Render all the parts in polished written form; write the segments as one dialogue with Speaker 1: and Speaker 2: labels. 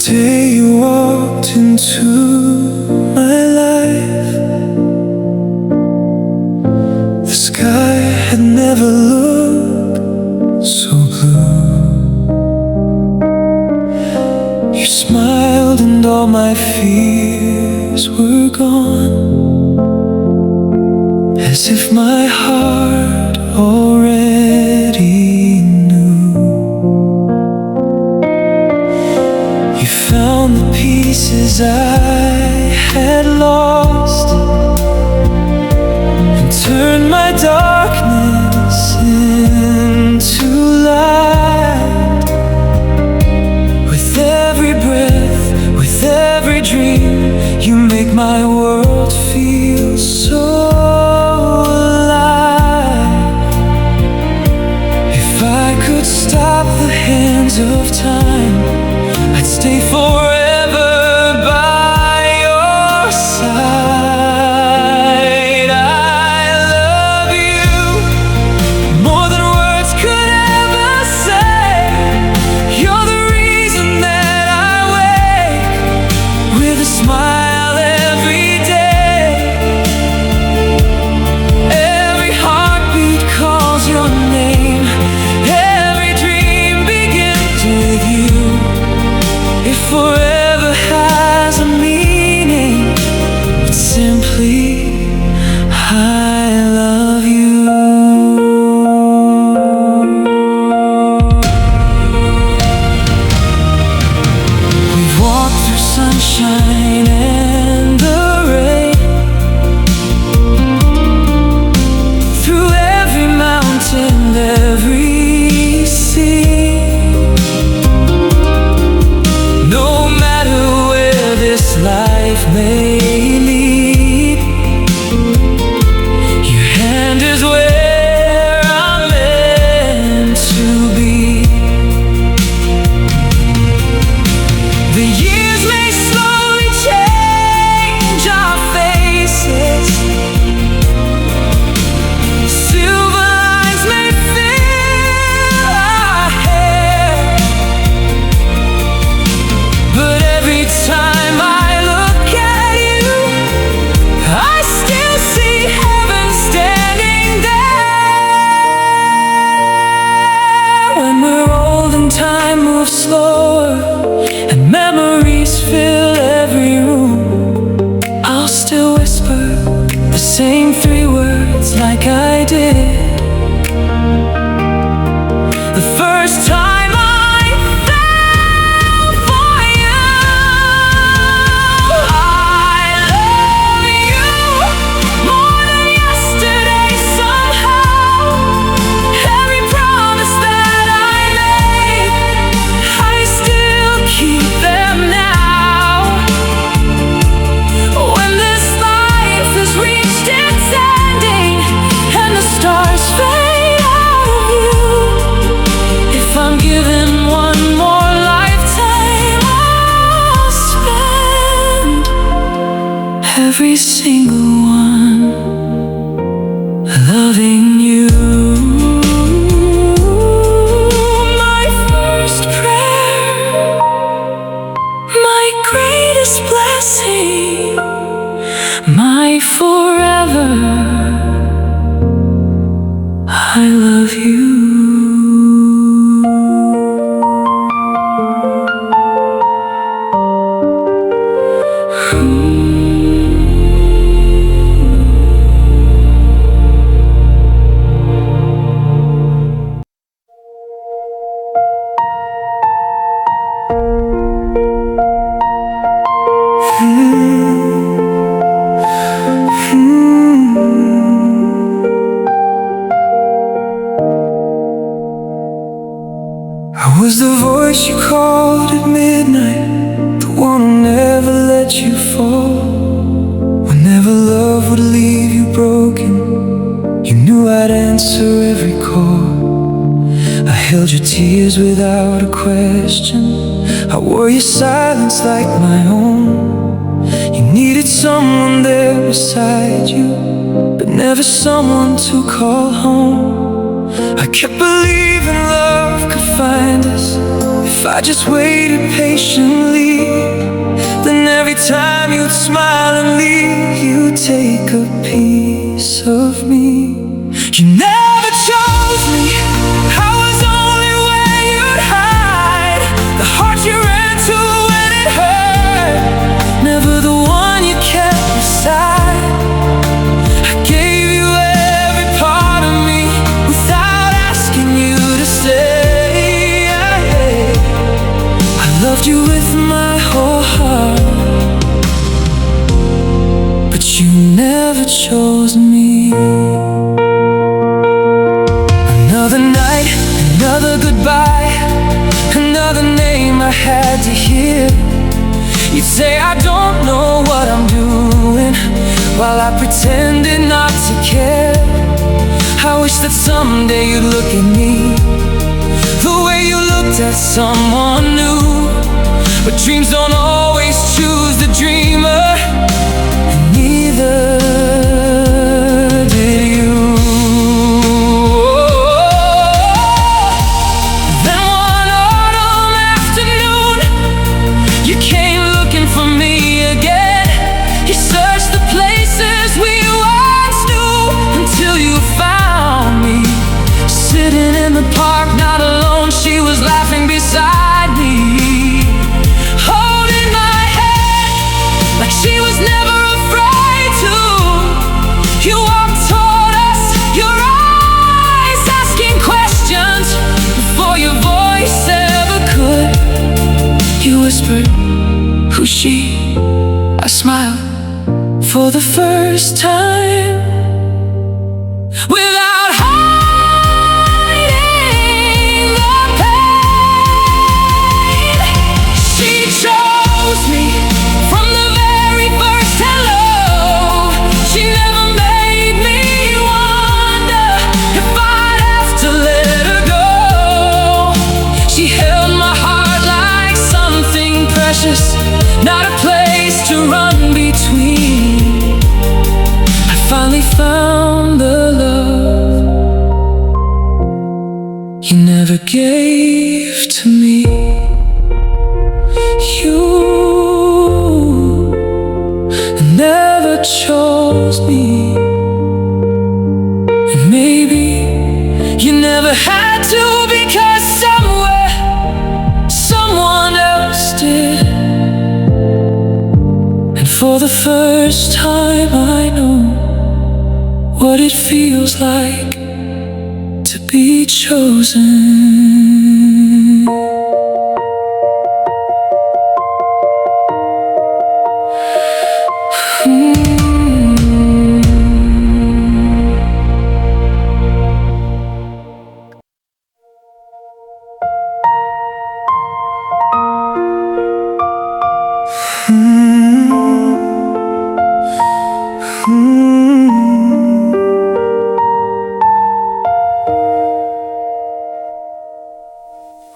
Speaker 1: day you walked into my life, the sky had never looked so blue. You smiled and all my fears were gone, as if my heart already knew. You found the pieces I had lost and turned my darkness into light. With every breath, with every dream, you make my world feel so alive. If I could stop the hands of time, I'd stay forever by your side. I love you more than words could ever say. You're the reason that I wake with a smile every day. Every heartbeat calls your name. Every dream begins with you. If forever has a meaning, it's simply I love you. We've walked through sunshine and the rain, through every mountain, every sea. No matter where this life may lead, your hand is where I'm meant to be. The years may slowly change our faces, silver lines may fill our hair, but every time I look at you, I still see heaven standing there. When we're old and time moves slower and memories fill every room, I'll still whisper the same three words like I did the first time I fell for you. I love you more than yesterday somehow. Every promise that I made, I still keep them now. When this life has reached its ending and the stars fade out of view, if I'm given one more lifetime, I'll spend every single one loving you. My first prayer, my greatest blessing, my forever, I love you. I was the voice you called at midnight, the one who never let you fall. Whenever love would leave you broken, you knew I'd answer every call. I held your tears without a question, I wore your silence like my own. You needed someone there beside you, but never someone to call home. I kept believing love could find us if I just waited patiently. Then every time you'd smile and leave, you'd take a piece of me. You never chose me, I was only where you'd hide. The heart you ran to when it hurt, never the one you kept beside. I gave you every part of me without asking you to stay. I loved you with my whole heart, but you never chose me. Another night, another goodbye, another name I had to hear. You'd say I don't know what I'm doing, while I pretended not to care. I wish that someday you'd look at me the way you looked at someone new. But dreams don't always choose the dreamer, and neither did you. Then one autumn afternoon, you came looking for me again. You searched the places we once knew until you found me, sitting in the park, not alone. She was laughing beside me, holding my hand like she was never afraid to. You walked toward us, your eyes asking questions before your voice ever could. You whispered, "Who's she?" I smiled for the first time, without hiding the pain. She chose me from the very first hello. She never made me wonder if I'd have to let her go. She held my heart like something precious, not a place to run between. I finally found the love you never gave to me. You never chose me, and maybe you never had to, because somewhere someone else did. And for the first time I know what it feels like to be chosen.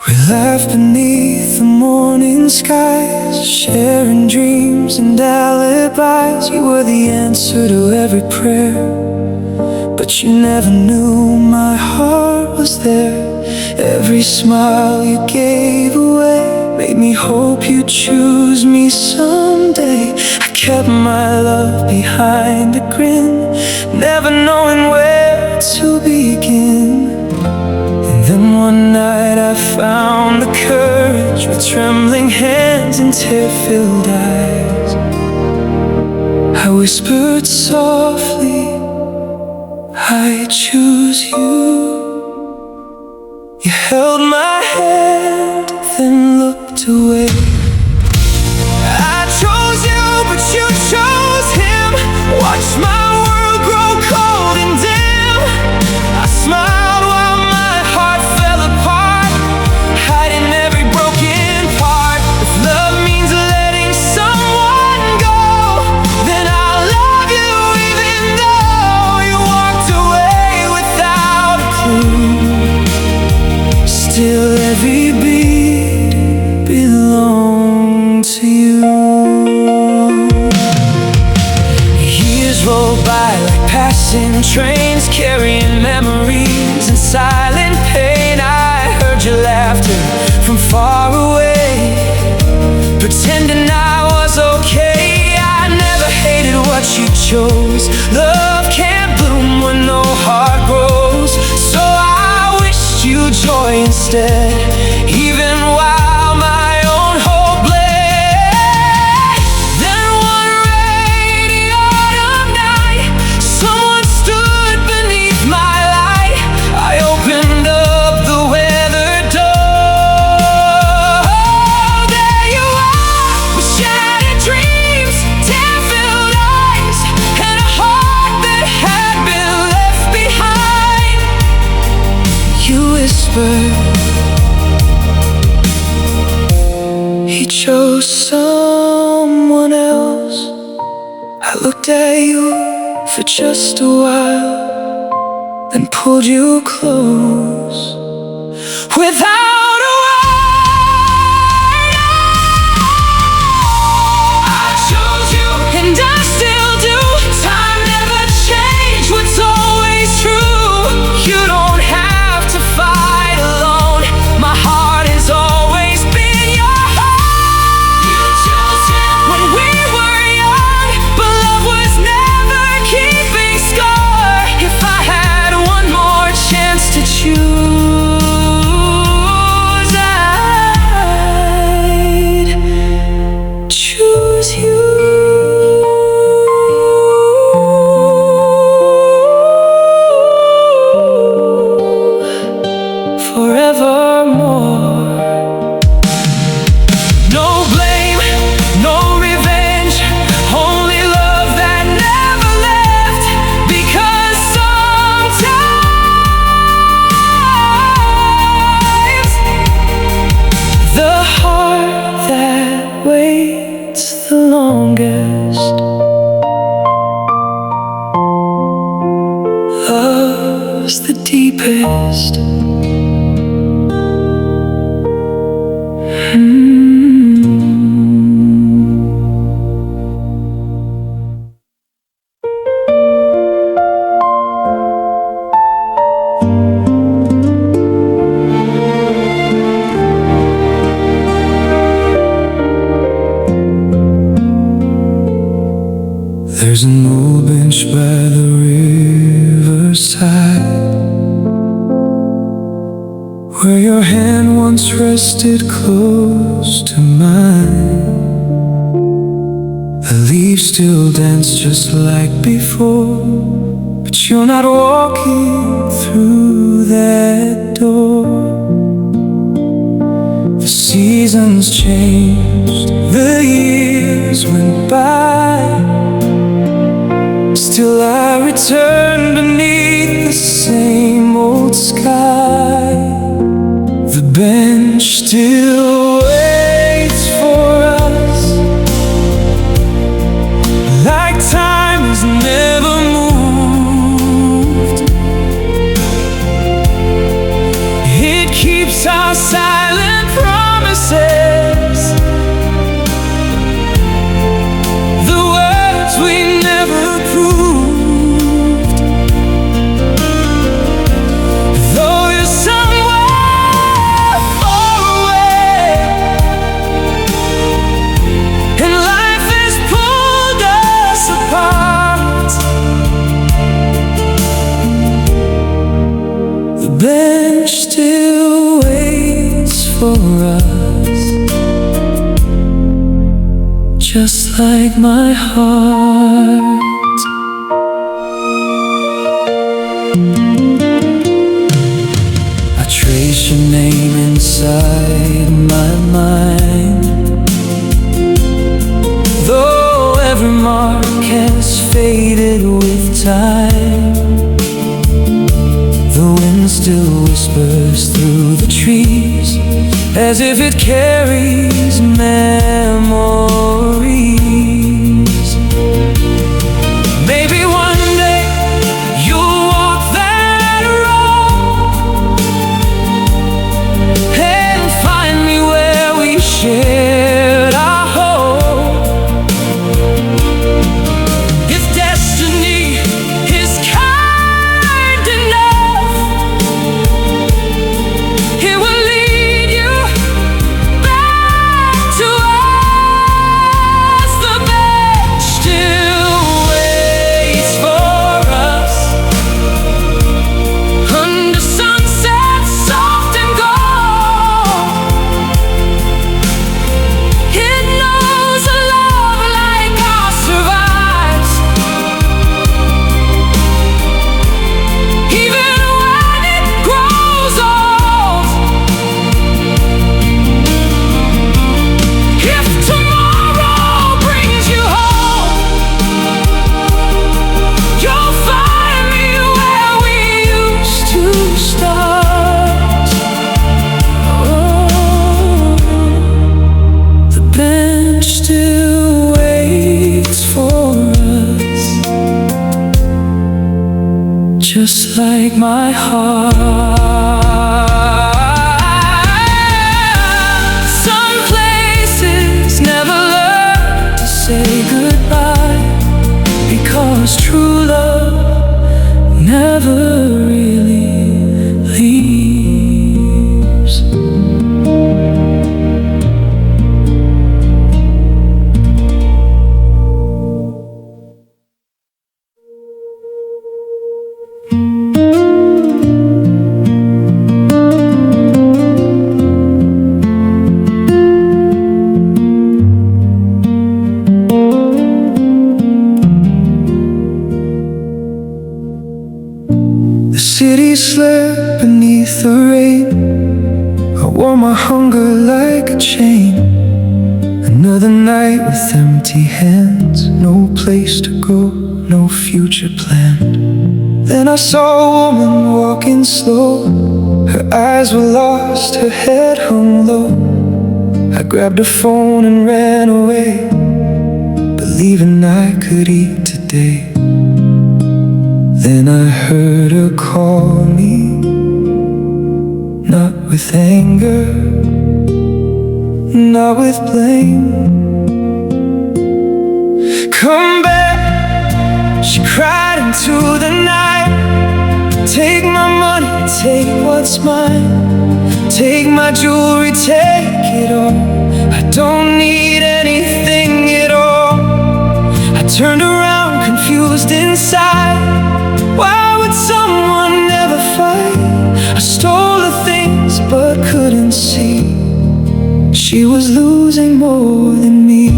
Speaker 1: We laughed beneath the morning skies, sharing dreams and alibis. You were the answer to every prayer, but you never knew my heart was there. Every smile you gave away made me hope you'd choose me someday. I kept my love behind a grin, never knowing where to begin. And then one night I found the courage, with trembling hands and tear-filled eyes. I whispered softly, "I choose you." You held my hand, then looked away. I chose you, but you chose him. Watch my world grow cold and dim. I smiled while my heart fell apart, hiding every broken part. If love means letting someone go, then I'll love you even though you walked away without a clue. Still every beat belonged to you. Years roll by like passing trains, carrying memories inside shows. Love can't bloom when no heart grows. So I wished you joy instead, even while my own hope bled. Then one rainy autumn night, someone stood beneath my light. I opened up the weathered door. There you are, with shattered dreams, tear-filled eyes, and a heart that had been left behind. You whispered he chose someone else. I looked at you for just a while, then pulled you close without a word. I chose you, and I still do. Time never changed what's always true. You don't have to fight alone. My heart has always been your home. You chose him when we were young, but love was never keeping score. If I had one more chance to choose, I'd choose you. Forevermore. No blame, no revenge, only love that never left. Because sometimes the heart that waits the longest loves the deepest. There's an old bench by the riverside where your hand once rested close to mine. The leaves still dance just like before, but you're not walking through that door. The seasons changed, the years went by, still I return beneath the same old sky. The bench still waits for us, like time has never moved. It keeps our silent promises, the words we never proved. Though you're somewhere far away, and life has pulled us apart, the bench still waits for us, just like my heart. I trace your name inside my mind, though every mark has faded with time. The wind still whispers through the trees, as if it carries memories. Maybe one day you'll walk that road and find me where we shared our hope. If destiny is kind enough, it will lead you back to still waits for us, just like my heart. Some places never learn to say goodbye, because true love never really leaves. The city slept beneath the rain. I wore my hunger like a chain. Another night with empty hands, no place to go, no future planned. Then I saw a woman walking slow. Her eyes were lost, her head hung low. I grabbed her phone and ran away, believing I could eat today. Then I heard her call me, not with anger, not with blame. Come back, she cried into the night. Take my money, take what's mine. Take my jewelry, take it all. I don't need anything at all. I turned around, confused inside. Why would someone never fight? I stole her things but couldn't see she was losing more than me.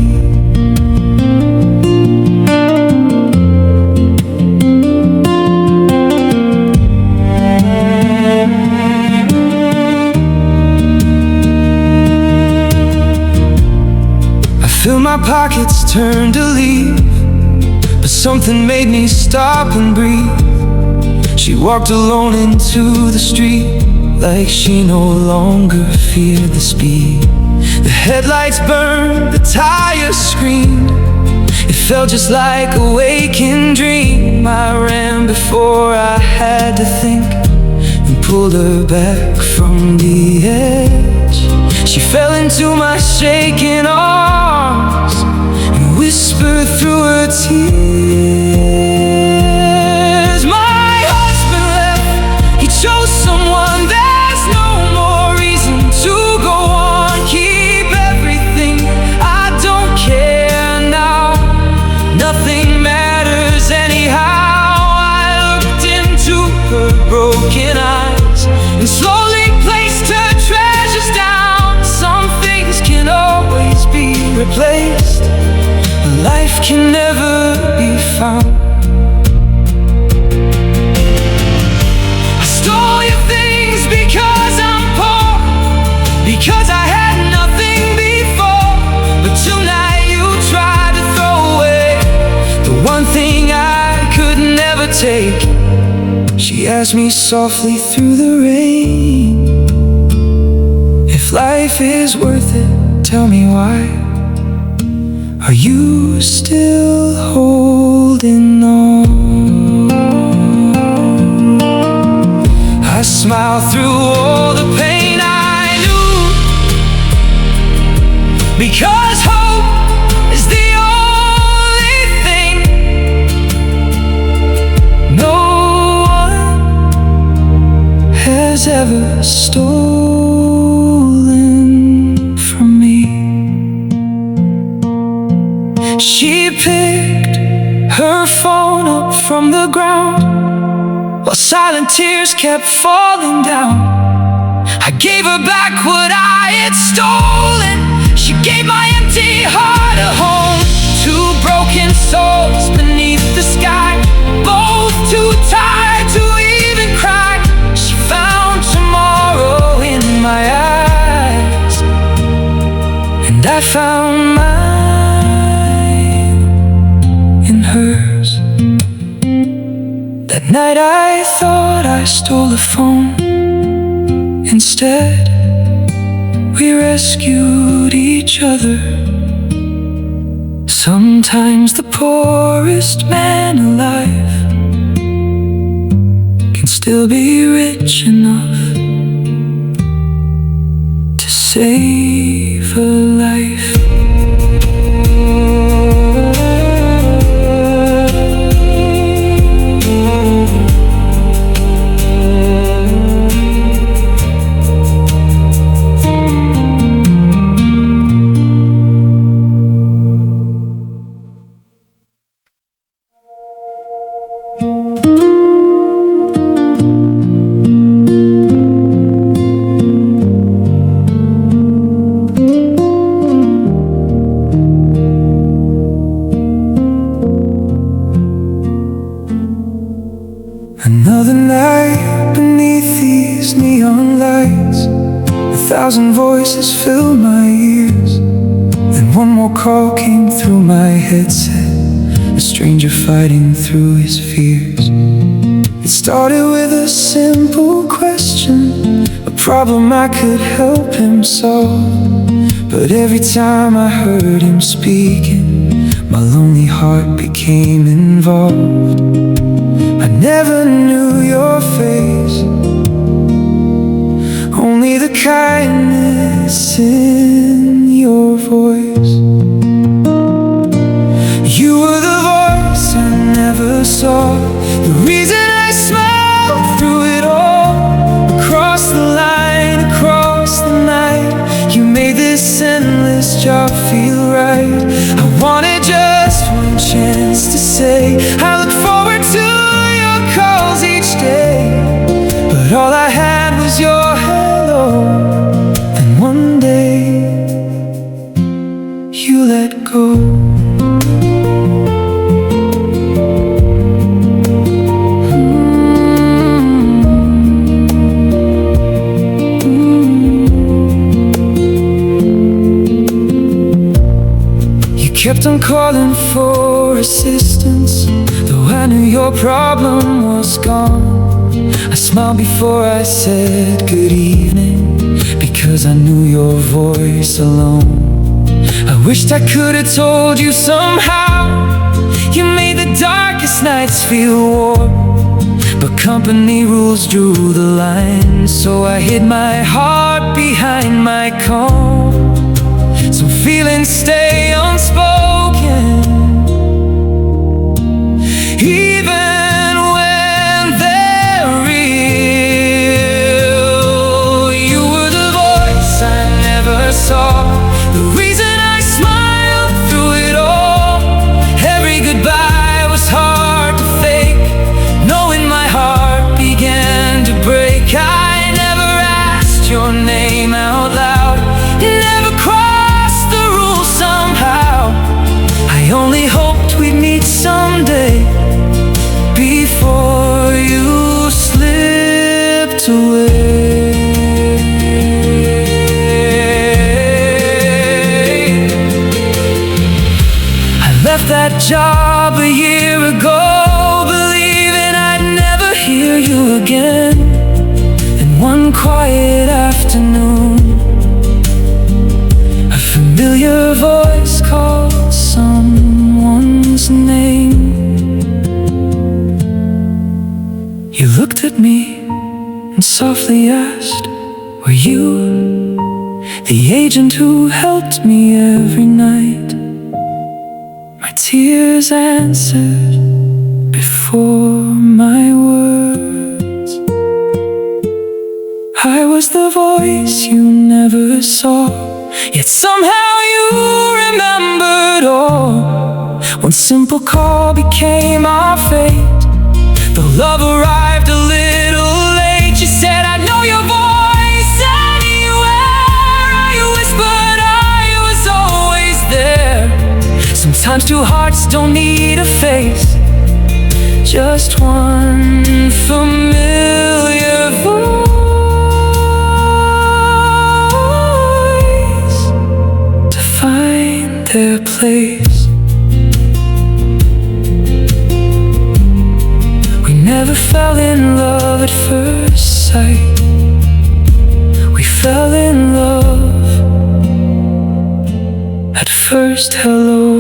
Speaker 1: I filled my pockets, turned to leave, but something made me stop and breathe. She walked alone into the street, like she no longer feared the speed. The headlights burned, the tires screamed. It felt just like a waking dream. I ran before I had to think, and pulled her back from the edge. She fell into my shaking arms and whispered through her tears, "My husband left, he chose someone. There's no more reason to go on. Keep everything, I don't care now. Nothing matters anyhow." I looked into her broken eyes and slowly placed her treasures down. Some things can always be replaced, but life can never be found. I stole your things because I'm poor, because I had nothing before. But tonight you tried to throw away the one thing I could never take. She asked me softly through the rain, "If life is worth it, tell me why. Are you still holding on?" I smiled through all the pain I knew, because hope is the only thing no one has ever stolen from me. She picked her phone up from the ground, while silent tears kept falling down. I gave her back what I had stolen. She gave my empty heart a home. Two broken souls beneath the sky, both too tired to even cry. She found tomorrow in my eyes, and I found mine in hers. That night I thought I stole a phone. Instead, we rescued each other Sometimes the poorest man alive can still be rich enough to save a life. Another night beneath these neon lights, 1,000 voices filled my ears. Then one more call came through my headset, a stranger fighting through his fears. It started with a simple question, a problem I could help him solve. But every time I heard him speaking, my lonely heart became involved. I never knew your face, only the kindness in your voice. You were the voice I never saw, the reason I smiled through it all. Across the line, across the night, you made this endless job feel right. I wanted just one chance to say I look forward to each day, but all I had was your hello. And one day you let go. You kept on calling for assistance, though I knew your problem was gone. I smiled before I said good evening, because I knew your voice alone. I wished I could have told you somehow. You made the darkest nights feel warm, but company rules drew the line, so I hid my heart behind my comb. Some feelings stay unspoken, even when they're real. You were the voice I never saw, the reason I smiled through it all. Every goodbye was hard to fake, knowing my heart began to break. I never asked your name out loud, it never crossed the rules somehow. I only hoped we'd meet someday before you slipped away. I left that job a year ago, believing I'd never hear you again. And one quiet afternoon, a familiar voice called someone's name. You looked at me and softly asked, were you the agent who helped me every night? My tears answered before my words. I was the voice you never saw, yet somehow you remembered all. One simple call became our fate. The love arrived a little late. You said, I know your voice anywhere. You whispered, I was always there. Sometimes two hearts don't need a face, just one familiar voice to find their place. Never fell in love at first sight. We fell in love at first hello.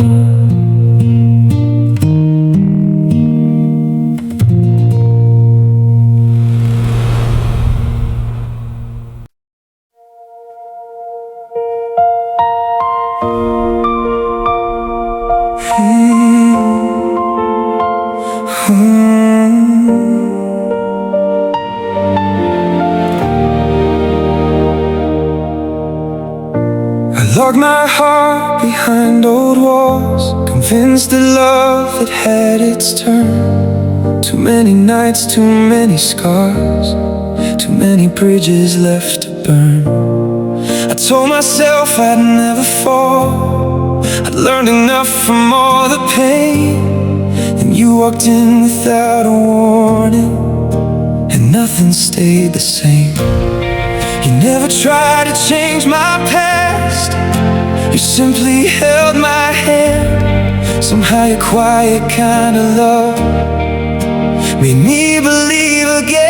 Speaker 1: locked my heart behind old walls, convinced that love had had its turn. Too many nights, too many scars, too many bridges left to burn. I told myself I'd never fall, I'd learned enough from all the pain. And you walked in without a warning, and nothing stayed the same. You never tried to change my past, you simply held my hand. Somehow your quiet kind of love made me believe again.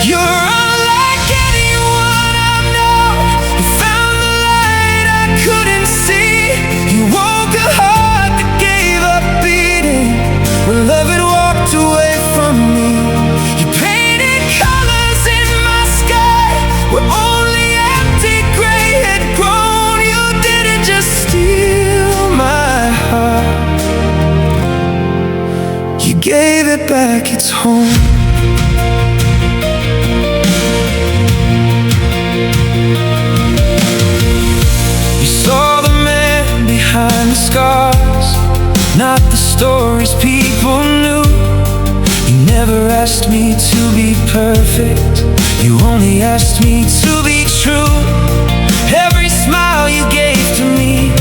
Speaker 1: You're unlike anyone I've known. You found the light I couldn't see. You woke a heart that gave up beating when love had walked away from me. You painted colors in my sky where only empty gray had grown. You didn't just steal my heart, you gave it back its home. You saw the man behind the scars, not the stories people knew. You never asked me to be perfect, you only asked me to be true. Every smile you gave to me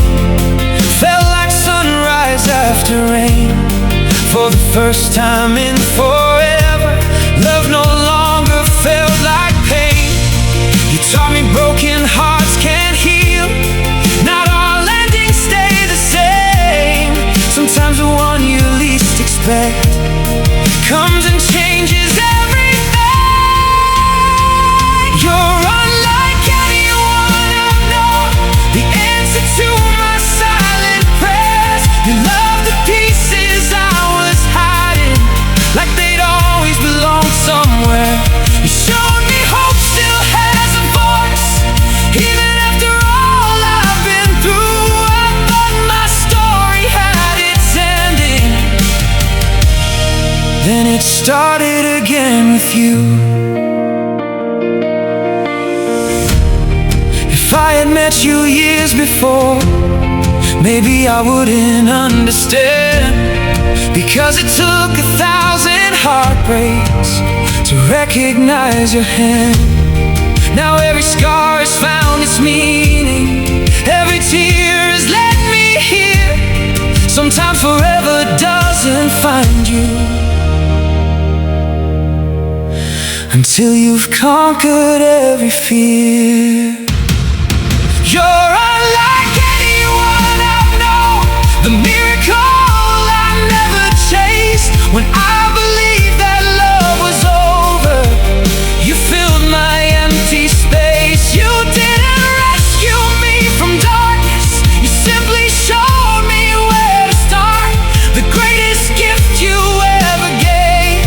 Speaker 1: felt like sunrise after rain. For the first time in forever, love no longer felt like pain. You taught me broken hearts can't heal, not all endings stay the same. Sometimes the one you least expect comes and changes everything. You're unlike anyone I've known, the answer to my silent prayers. You love the pieces I was hiding, like they'd always belonged somewhere. You showed me hope still has a voice, even after all I've been through. I thought my story had its ending, then it started again with you. If I had met you years before, maybe I wouldn't understand, because it took 1,000 heartbreaks to recognize your hand. Now every scar has found its meaning, every tear has led me here. Sometimes forever doesn't find you until you've conquered every fear. You're unlike anyone I've known, the miracle I never chased. When I believed that love was over, you filled my empty space. You didn't rescue me from darkness, you simply showed me where to start. The greatest gift you ever gave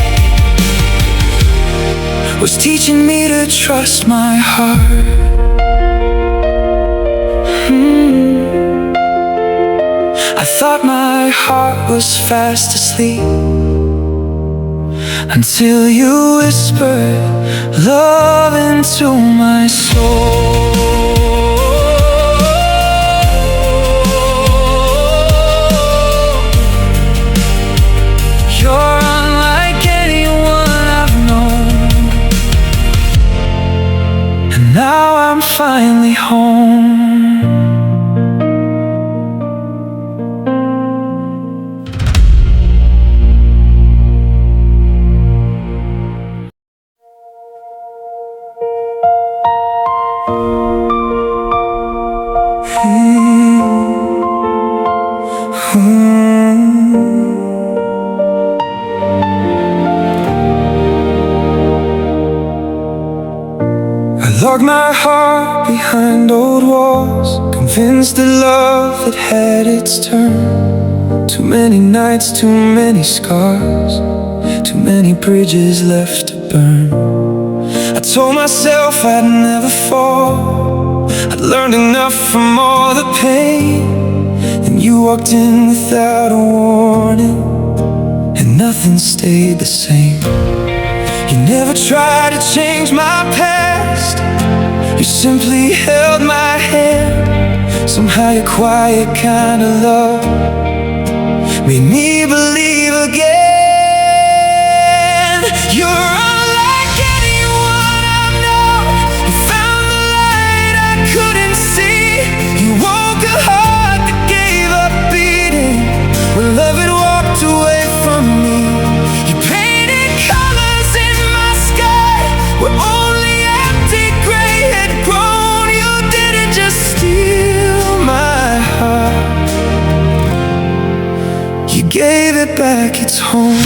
Speaker 1: was teaching me to trust my heart. I thought my heart was fast asleep until you whispered love into my soul. You're unlike anyone I've known, and now I'm finally home. I locked my heart behind old walls, convinced that love had had its turn. Too many nights, too many scars, too many bridges left to burn. I told myself I'd never fall, I'd learned enough from all the pain. And you walked in without a warning, and nothing stayed the same. You never tried to change my past, You simply held my hand. Somehow your quiet kind of love made me believe again. You're unlike anyone I've known. You found the light I couldn't see. You woke a heart that gave up beating when love had walked away from me. You painted colors in my sky where only empty gray had grown. You didn't just steal my heart, you gave it back its home.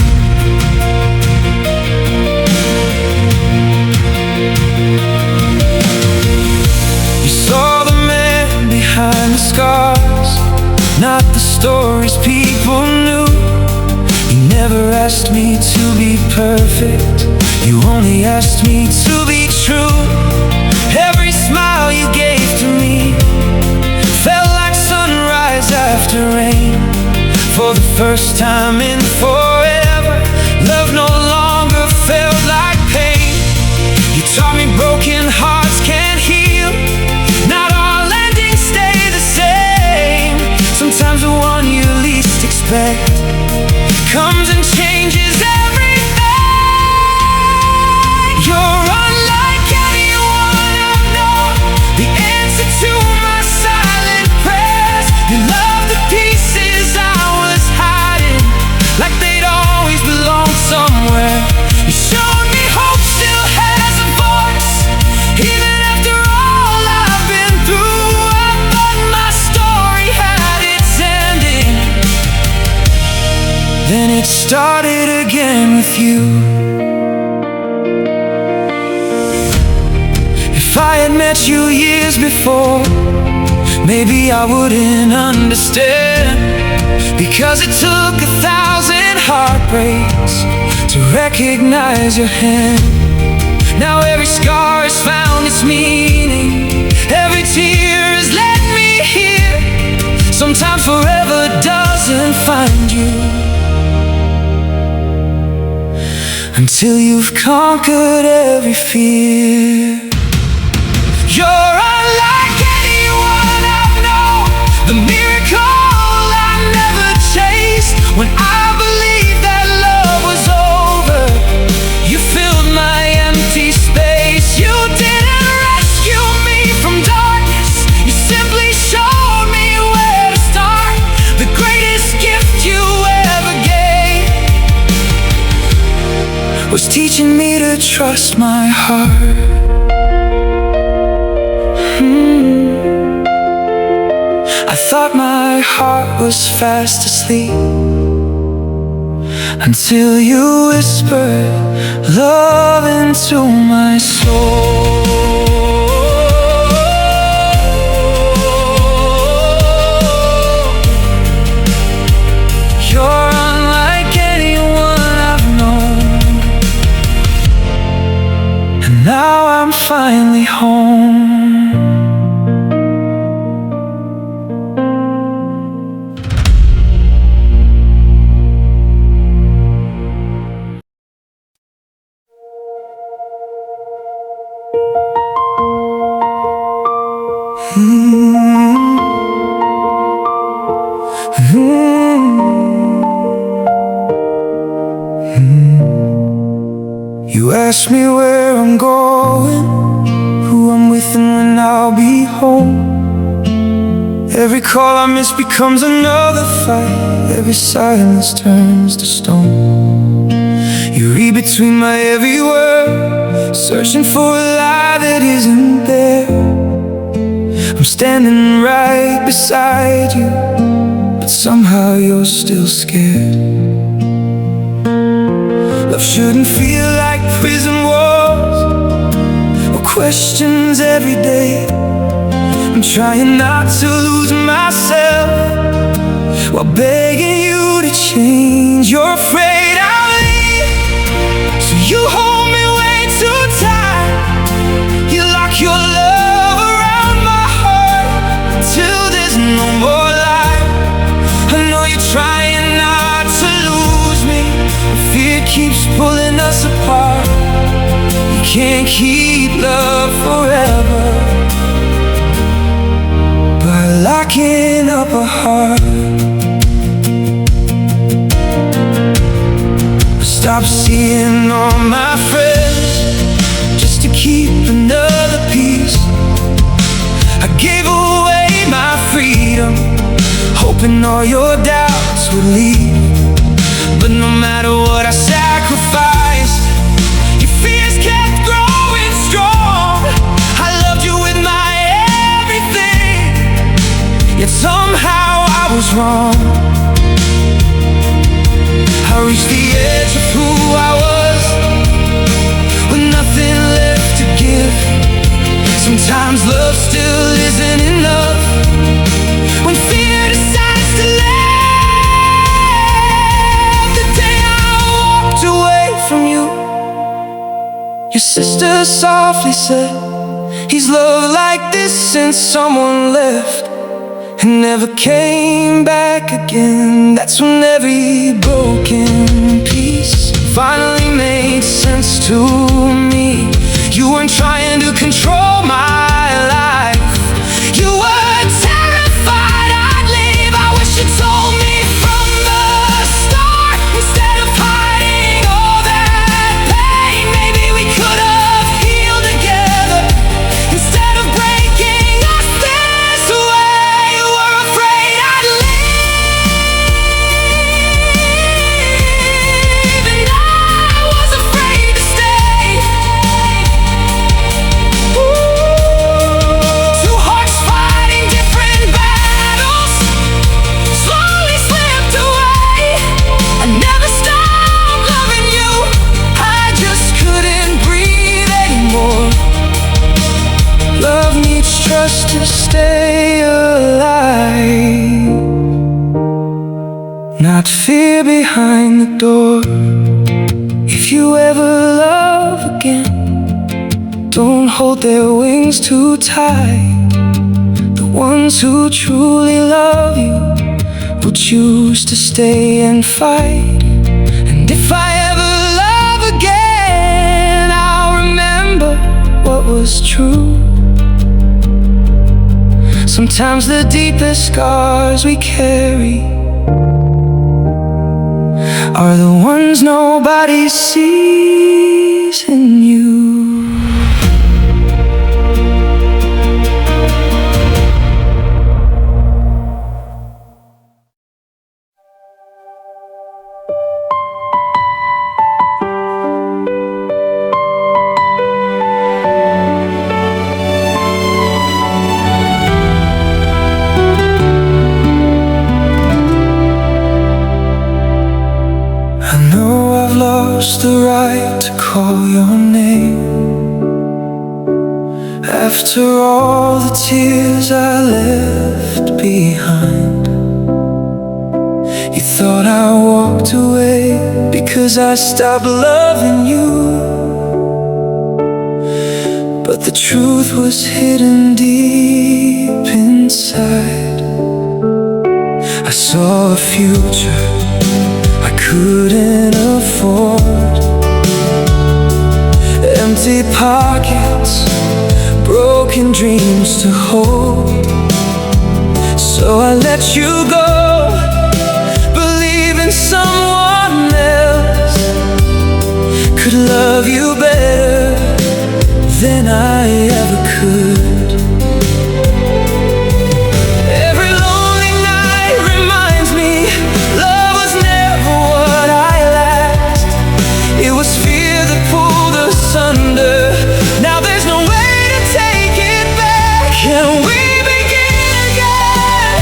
Speaker 1: You saw the man behind the scars, not the stories people knew. You never asked me to be perfect, you only asked me to be true. Every smile you gave to me felt like sunrise after rain. For the first time in forever, love no longer felt like pain. You taught me broken hearts can't heal, not all endings stay the same. Sometimes the one you least expect comes and changes everything. You're unlike anyone I've known, the answer to my silent prayers. You love the pieces I was hiding, like they'd always belonged somewhere. You showed me hope still has a voice, even after all I've been through. I thought my story had its ending, then it started again with you. If I had met you years before, maybe I wouldn't understand, because it took 1,000 heartbreaks to recognize your hand. Now every scar has found its meaning, every tear has led me here. Sometimes forever doesn't find you until you've conquered every fear. You're unlike anyone I've known, the miracle I never chased. When I believed that love was over, you filled my empty space. You didn't rescue me from darkness, you simply showed me where to start. The greatest gift you ever gave was teaching me to trust my heart. I thought my heart was fast asleep until you whispered love into my soul. You're unlike anyone I've known, and now I'm finally home. You ask me where I'm going, who I'm with and when I'll be home. Every call I miss becomes another fight, every silence turns to stone. You read between my every word, searching for a lie that isn't there. I'm standing right beside you, but somehow you're still scared. Love shouldn't feel like prison walls or questions every day. I'm trying not to lose myself while begging you to change. You're afraid I'll leave, so you hold me way too tight. You lock your love around my heart till there's no more light. I know you're trying not to lose me, but fear keeps pulling us apart. You can't keep love forever. packing up a heart. I stopped seeing all my friends just to keep another piece. I gave away my freedom, hoping all your doubts would leave. But no matter what I sacrificed, your fears kept growing strong. I loved you with my everything, yet somehow I was wrong. I reached the edge of who I was, with nothing left to give. Sometimes love still isn't enough when fear decides to live. The day I walked away from you, your sister softly said, he's loved like this since someone left and never came back again. That's when every broken piece finally made sense to me. You weren't trying to control my life, you were terrified I'd leave. I wish you told me from the start, instead of hiding all that pain. Maybe we could have healed together, instead of breaking us this way. You were afraid I'd leave, and I was afraid to stay. Two hearts fighting different battles slowly slipped away. I never stopped loving you, I just couldn't breathe anymore. Love needs trust to stay alive, not fear behind the door. If you ever love again, don't hold their wings too tight. The ones who truly love you will choose to stay and fight. And if I ever love again, I'll remember what was true. Sometimes the deepest scars we carry are the ones nobody sees in you. I know I've lost the right to call your name. After all the tears I left behind, you thought I walked away because I stopped loving you. But the truth was hidden deep inside. I saw a future I couldn't afford, empty pockets, broken dreams to hold. So I let you go, believing someone else could love you better than I ever could. Every lonely night reminds me love was never what I lacked. It was fear that pulled us under. Now there's no way to take it back. Can we begin again?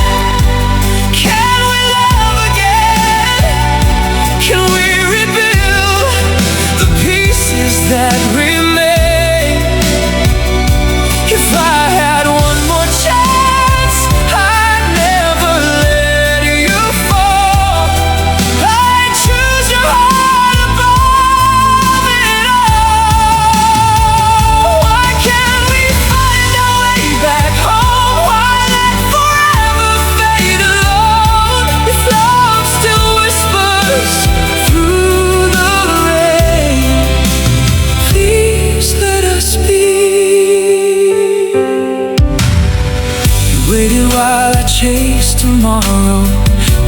Speaker 1: while I chase tomorrow,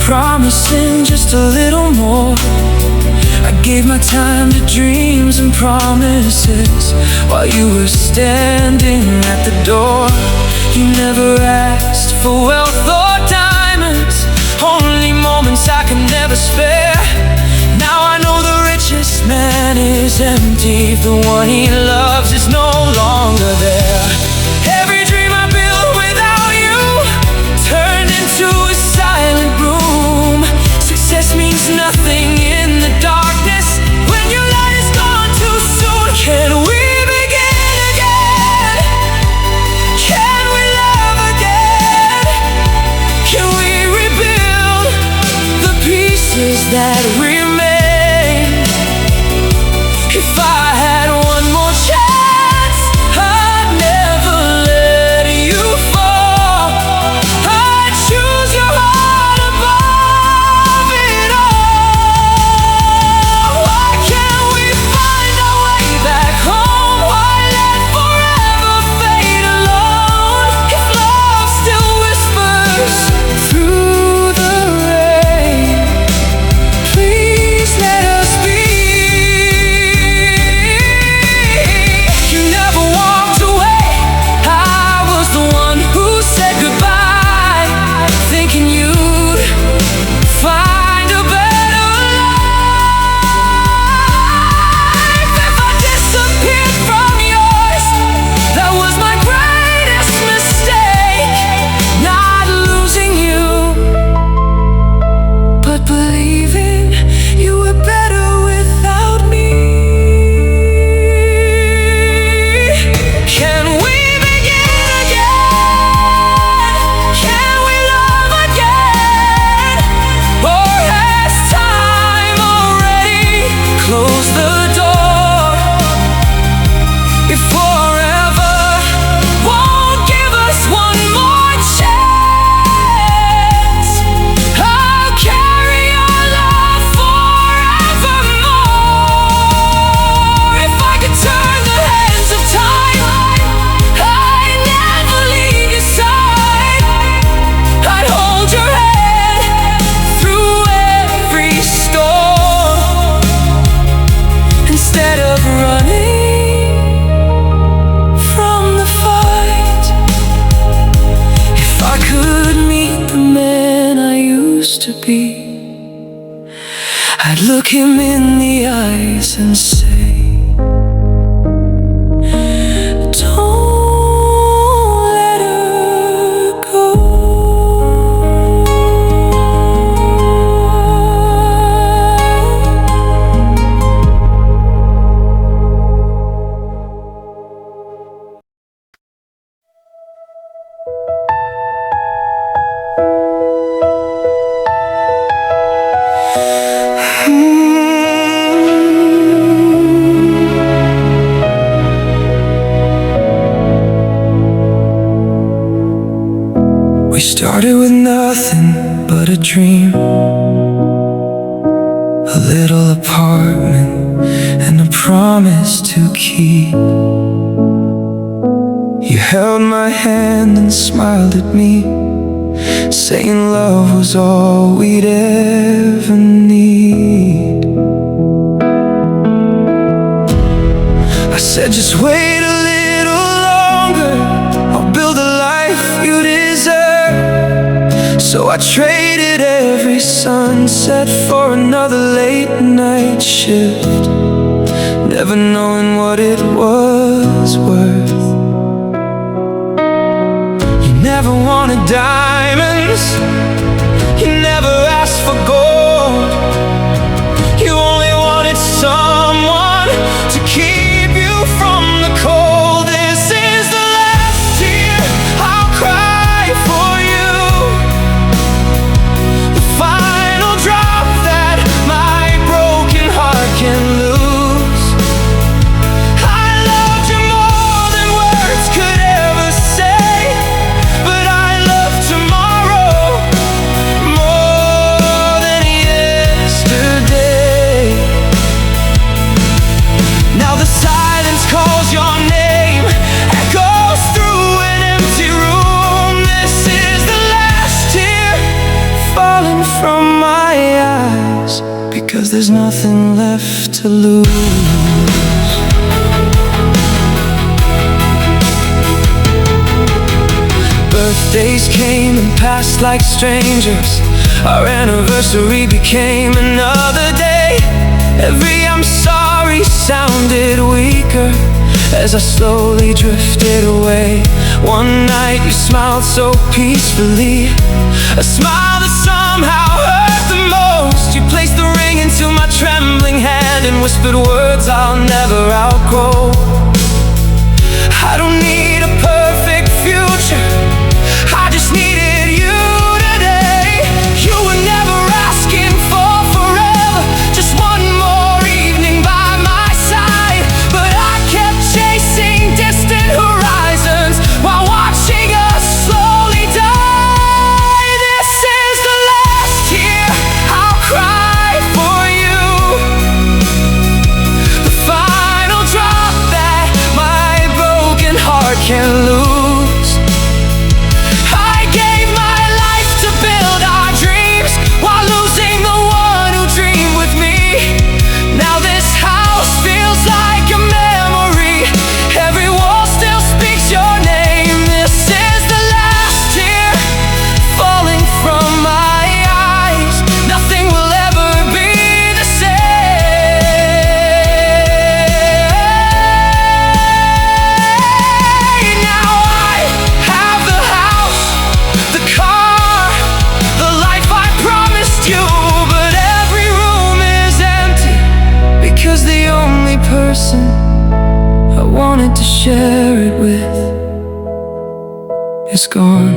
Speaker 1: promising just a little more. I gave my time to dreams and promises while you were standing at the door. You never asked for wealth or diamonds, only moments I could never spare. Now I know the richest man is empty, the one he loves is no longer there. Every dream I built without you turned into a silent room. Success means nothing in the darkness when your light is gone too soon. Can we begin again? Can we love again? Can we rebuild the pieces that remain? If I had one more chance, I'd never let you fall. I'd choose your heart above it all. Why can't we find our way back home? Why let forever fade alone? If love still whispers through the rain, please let us be. You never walked away, I was the one who said goodbye, thinking you'd find a better life. If I disappeared from yours, that was my greatest mistake, not losing you, but believing you were better without me. Can we begin again? Can we love again? Or has time already closed the door? If forever won't give us one more chance, I'll carry your love forevermore. If I could turn the hands of time, I'd never leave your side. I'd hold your hand through every storm, instead of running from the fight. If I could meet the man I used to be, I'd look him in the eyes and say, don't let her go. We started with nothing but a dream, a little apartment and a promise to keep. You held my hand and smiled at me, saying love was all we'd ever need. I said just wait a little longer, I'll build a life you deserve. So I traded every sunset for another late night shift, never knowing what it was worth. You never wanted diamonds, you never asked for gold. You only wanted someone to keep you from the cold. This is the last tear I'll cry for you, the final drop that my broken heart can lose. I loved you more than words could ever say, but I loved you more. falling from my eyes, because there's nothing left to lose. Birthdays came and passed like strangers. Our anniversary became another day. Every I'm sorry sounded weaker as I slowly drifted away. One night you smiled so peacefully, a smile that somehow hurt the most. You placed the ring into my trembling hand and whispered words I'll never outgrow. I don't need a perfect future, I just needed you today. You were never asking for forever, just one more evening by my side. But I kept chasing distant horizons while watching us slowly die. This is the last year I'll cry for you, the final drop that my broken heart can lose. I wanted to share it with is gone.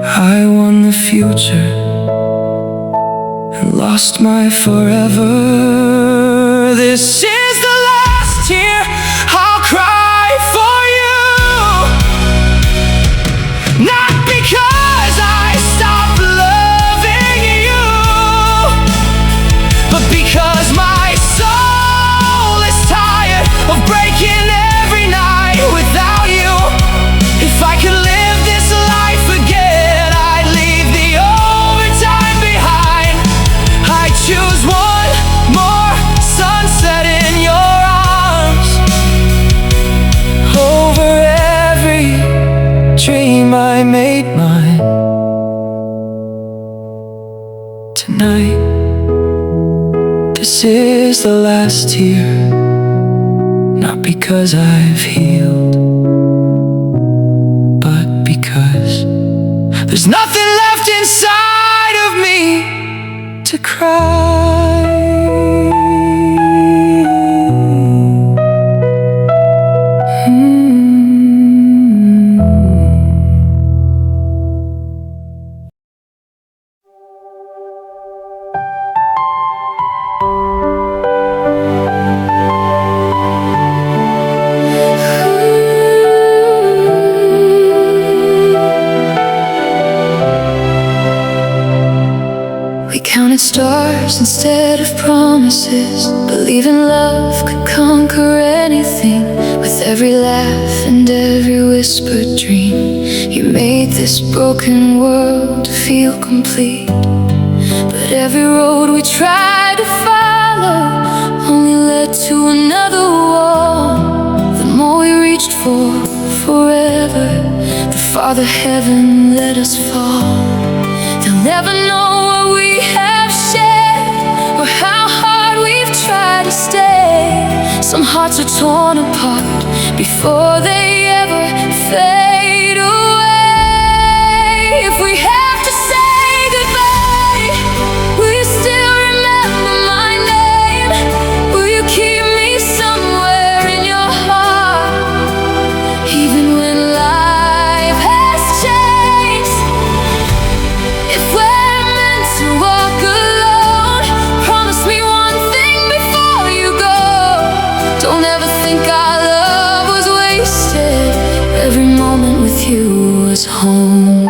Speaker 1: I won the future and lost my forever. This is the last year I'll cry for you, not because I stopped loving you, but because my soul is tired of breaking every night without you. If I could live this life again, I'd leave the overtime behind. I choose one more sunset in your arms over every dream I made mine. Tonight, this is the last year, not because I've healed, but because there's nothing left inside of me to cry.
Speaker 2: Counted stars instead of promises, believing love could conquer anything. With every laugh and every whispered dream, you made this broken world feel complete. But every road we tried to follow only led to another wall. The more we reached for forever, the farther heaven let us fall. They'll never know what we have shared, or how hard we've tried to stay. Some hearts are torn apart before they ever fade away. If we have to say goodbye, will you still remember my name? Will you keep me somewhere in your heart, even when life has changed? If we're meant to walk alone, promise me one thing before you go. Don't ever think our love was wasted. Every moment with you was home.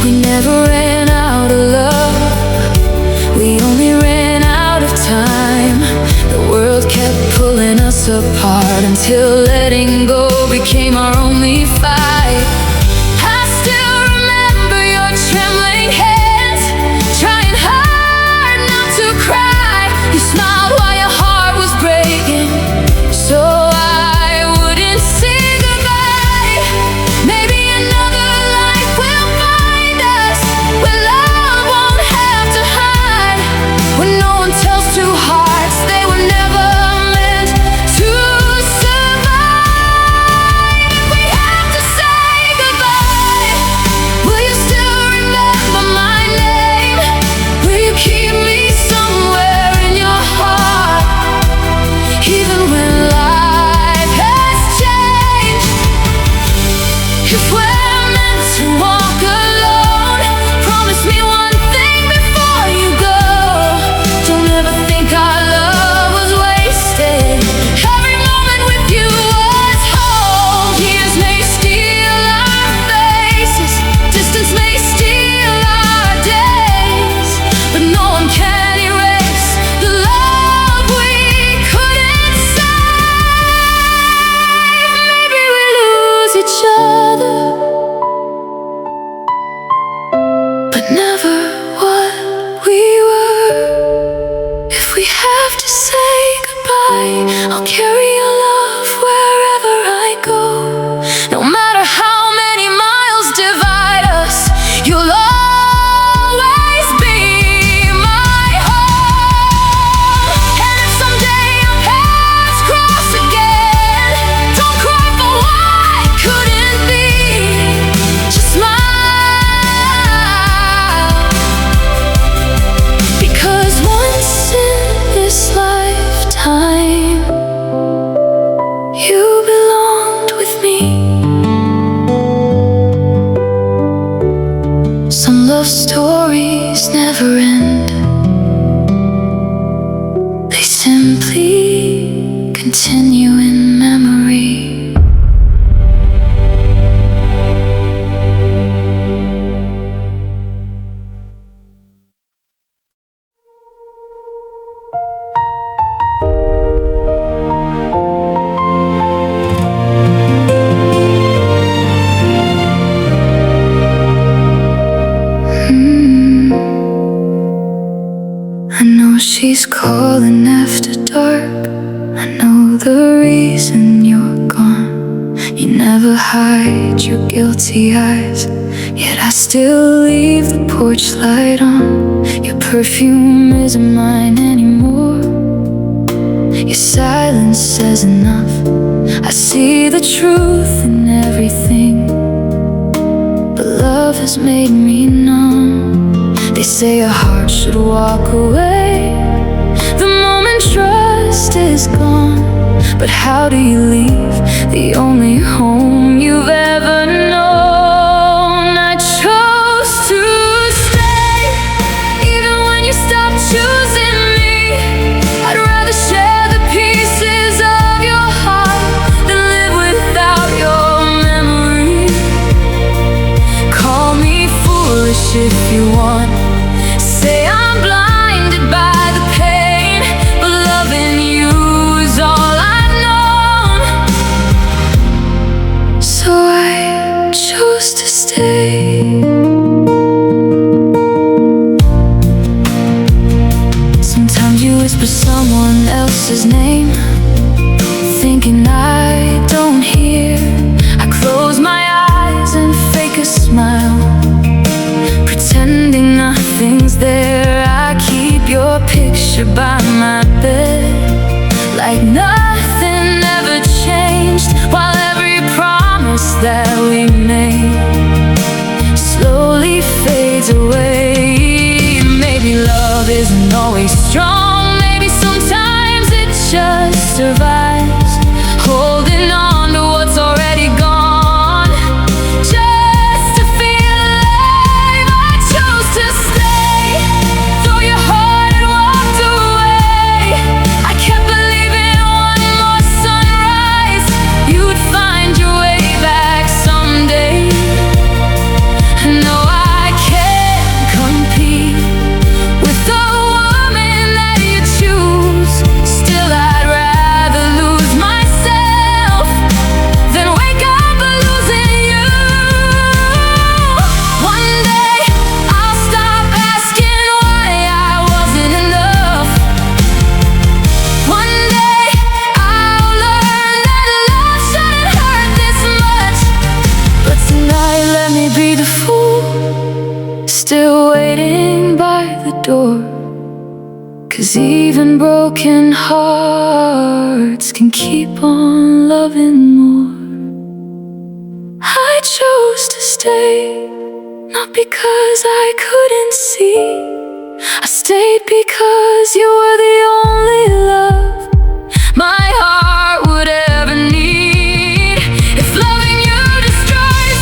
Speaker 2: We never ran out of love, we only ran out of time. The world kept pulling us apart until letting go became our only fight. I still If we're meant to walk alone, promise me one thing before you go. Don't ever think our love was wasted. Every moment with you was whole. Years may steal our faces, distance may steal our days, but no one can erase the love we couldn't save. Maybe we lose each other, but never what we were. If we have to say goodbye, I'll carry your love wherever I go. No matter how many miles divide us, you'll always be my home. And if someday our paths cross again, don't cry for what couldn't be. Just smile, because once in this lifetime, you belonged with me. Some love stories never end, they simply continue in memory. I know she's calling after dark. I know the reason you're gone. You never hide your guilty eyes, yet I still leave the porch light on. Your perfume isn't mine anymore. Your silence says enough. I see the truth in everything, but love has made me numb. They say a heart should walk away the moment trust is gone. But how do you leave the only home you've ever known? I chose to stay, even when you stopped choosing me. I'd rather share the pieces of your heart than live without your memory. Call me foolish if you want, say I'm blinded by the pain, but loving you is all I've known. So I chose to stay. Sometimes you whisper someone else's name, thinking I don't hear. I close my eyes and fake a smile, pretending nothing's there. I keep your picture by my bed, like nothing ever changed, while every promise that we made slowly fades away. Maybe love isn't always strong, maybe sometimes it just survives, holding on to what's already gone, just to feel alive. I chose to stay, though your heart had walked away. I kept believing one more sunrise, you'd find your way back someday. No, I can't compete with the woman that you choose. Still, I'd rather lose myself than wake up losing you. One day I'll stop asking why I wasn't enough. One day I'll learn that love shouldn't hurt this much. But tonight let me be the fool, still waiting by the door. 'Cause even broken hearts can keep on loving more. I chose to stay, not because I couldn't see. I stayed because you were the only love my heart would ever need. If loving you destroys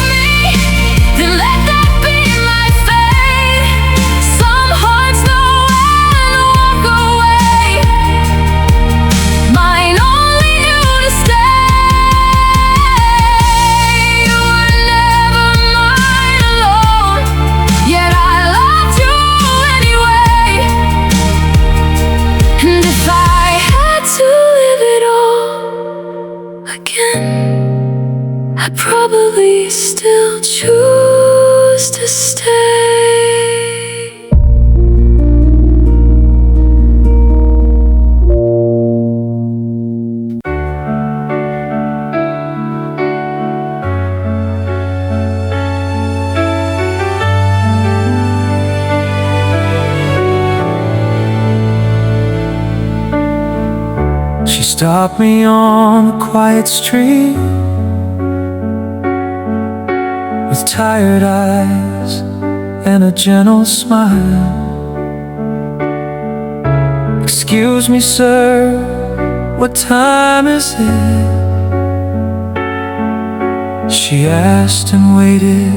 Speaker 2: choose to stay.
Speaker 1: She stopped me on a quiet street with tired eyes and a gentle smile. "Excuse me, sir, what time is it?" she asked and waited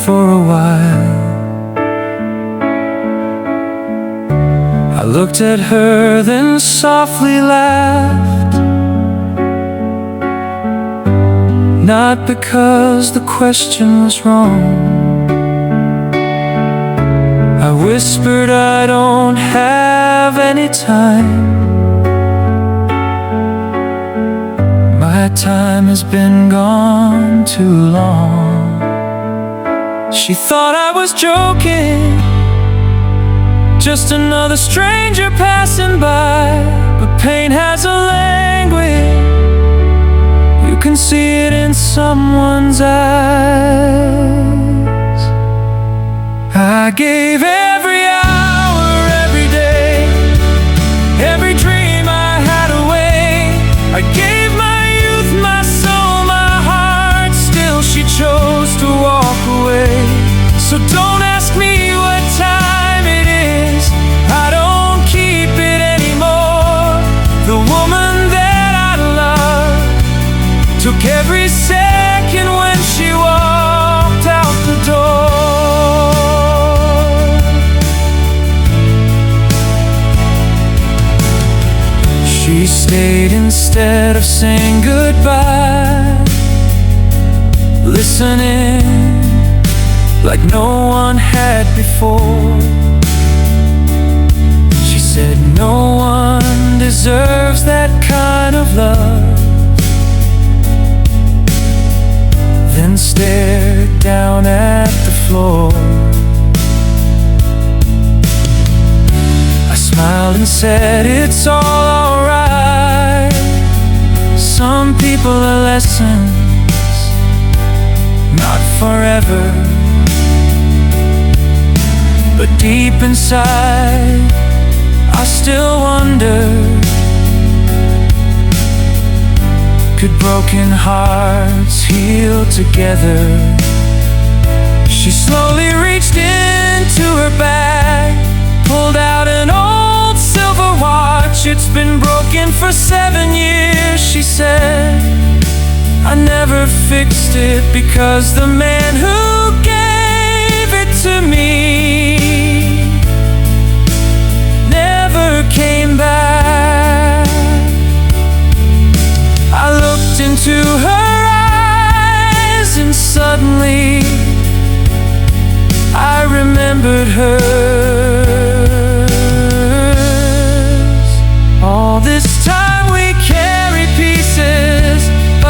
Speaker 1: for a while. I looked at her, then softly laughed. Not because the question was wrong. I whispered, "I don't have any time. My time has been gone too long." She thought I was joking, just another stranger passing by. But pain has a language, you can see it in someone's eyes. I gave every hour, every day, every dream I had away. I gave my youth, my soul, my heart. Still she chose to walk away. So don't ask me what time it is, I don't keep it anymore. The woman that I loved took every second when she walked out the door. She stayed instead of saying goodbye, listening like no one had before. She said no one deserves that kind of love, then stared down at the floor. I smiled and said, "It's all alright. Some people are lessons, not forever." But deep inside, I still wonder, could broken hearts heal together? She slowly reached into her bag, pulled out an old silver watch. "It's been broken for 7 years," she said. "I never fixed it because the man who gave it to me never came back." I looked into her eyes and suddenly I remembered hers. All this time we carried pieces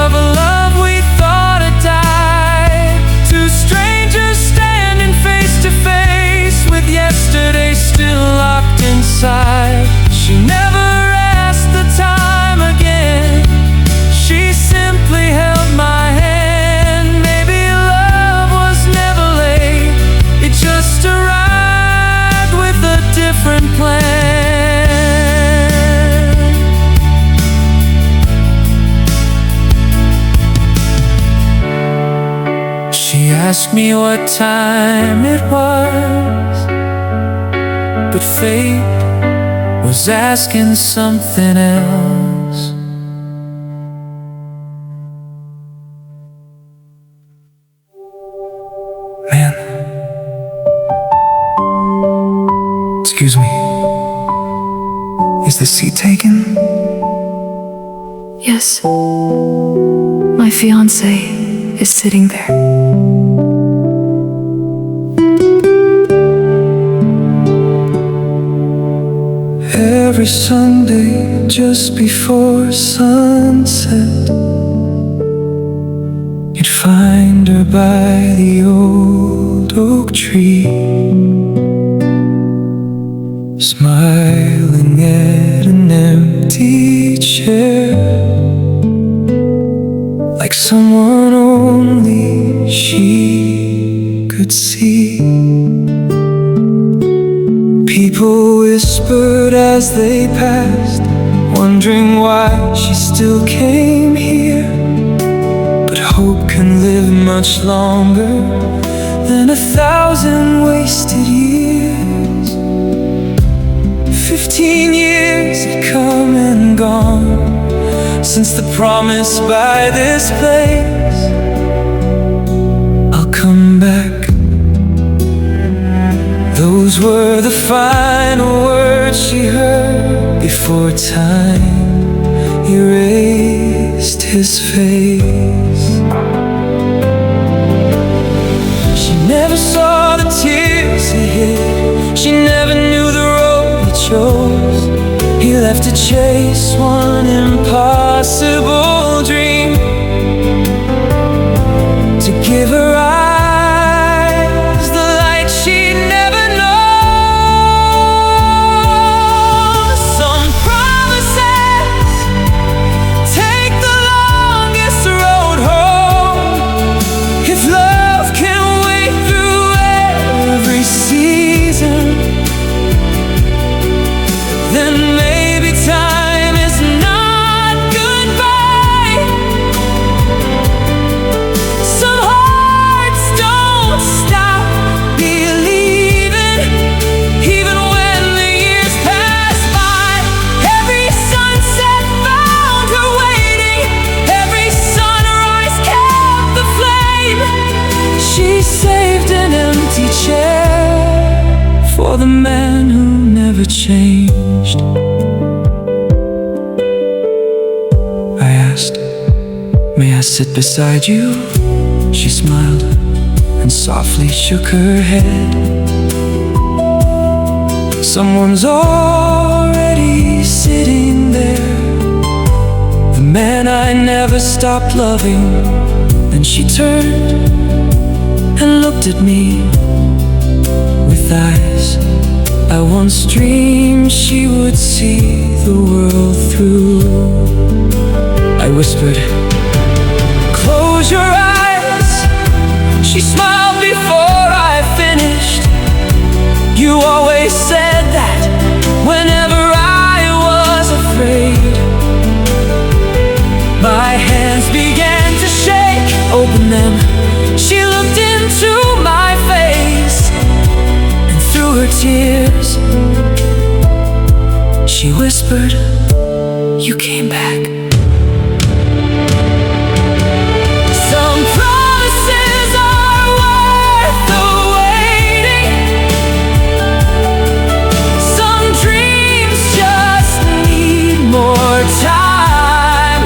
Speaker 1: of a love we thought had died. Two strangers standing face to face with yesterday still locked inside. She never asked the time again, she simply held my hand. Maybe love was never late, it just arrived with a different plan. She asked me what time it was, but fate was asking something else. Man, excuse me, is the seat taken?
Speaker 2: Yes, my fiancé is sitting there.
Speaker 1: Every Sunday just before sunset, you'd find her by the old oak tree, smiling at an empty chair, like someone only she could see. People whispered as they passed, wondering why she still came here. But hope can live much longer than 1,000 wasted years. 15 years had come and gone since the promise by this place, I'll come back. Those were the final words she heard before time erased his face. She never saw the tears he hid, she never knew the road he chose. He left to chase one impossible dream, to give her eyes the light she'd never known. Some promises take the longest road home. If love can wait through every season, then maybe time is not goodbye. Some hearts don't stop believing, even when the years pass by. Every sunset found her waiting, every sunrise kept the flame. She saved an empty chair for the man who never changed. I asked, may I sit beside you? She smiled and softly shook her head. Someone's already sitting there, the man I never stopped loving. Then she turned and looked at me with eyes I once dreamed she would see the world through. I whispered, close your eyes. She smiled before I finished. You always said that whenever I was afraid. My hands began to shake, open them. She looked into my face, and through her tears she whispered, you came back. Some promises are worth the waiting. Some dreams just need more time.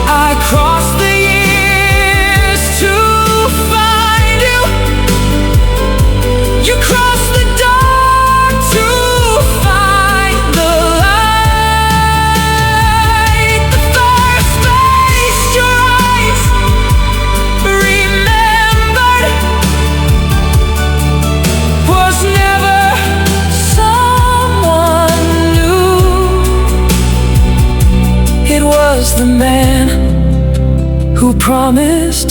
Speaker 1: I crossed the years to find you. You crossed the dark to find the light. The first face your eyes remembered was never someone new. It was the man who promised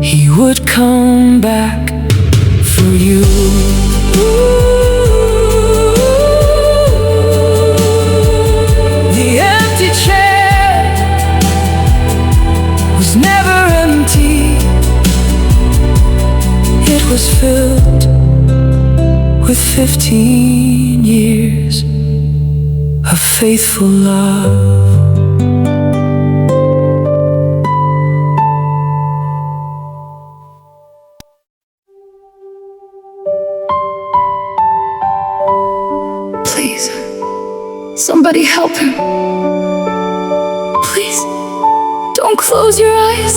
Speaker 1: he would come back for you. The empty chair was never empty. It was filled with 15 years of faithful love.
Speaker 2: Please, somebody help him. Please, don't close your eyes.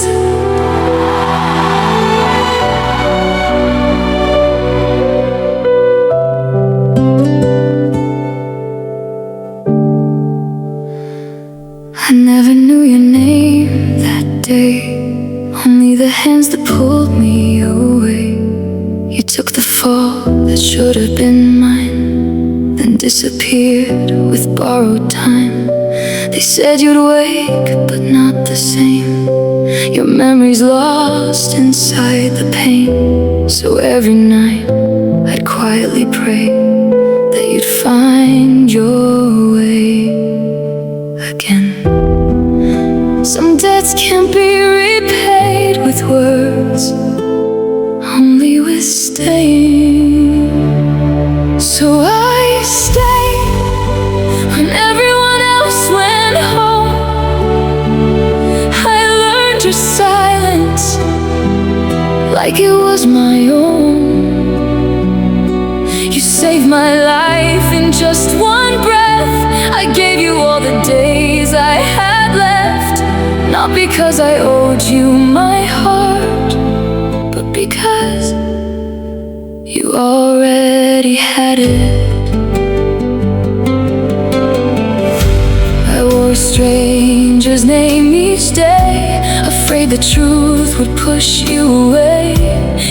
Speaker 2: I never knew your name, that only the hands that pulled me away. You took the fall that should have been mine, then disappeared with borrowed time. They said you'd wake, but not the same. Your memory's lost inside the pain. So every night I'd quietly pray that you'd find your way again. Some debts can't be repaid with words, only with staying. So I stayed when everyone else went home. I learned your silence like it was my own. You saved my life in just one breath. I gave you all the days I had left, not because I owed you my heart, but because you already had it. I wore a stranger's name each day, afraid the truth would push you away.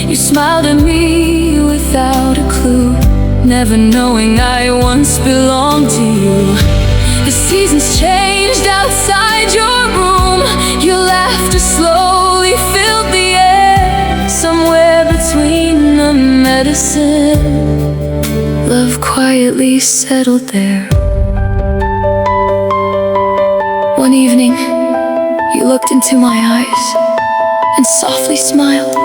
Speaker 2: You smiled at me without a clue, never knowing I once belonged to you. The seasons changed outside your room. Your laughter slowly filled the air. Somewhere between the medicine, love quietly settled there. One evening, you looked into my eyes and softly smiled.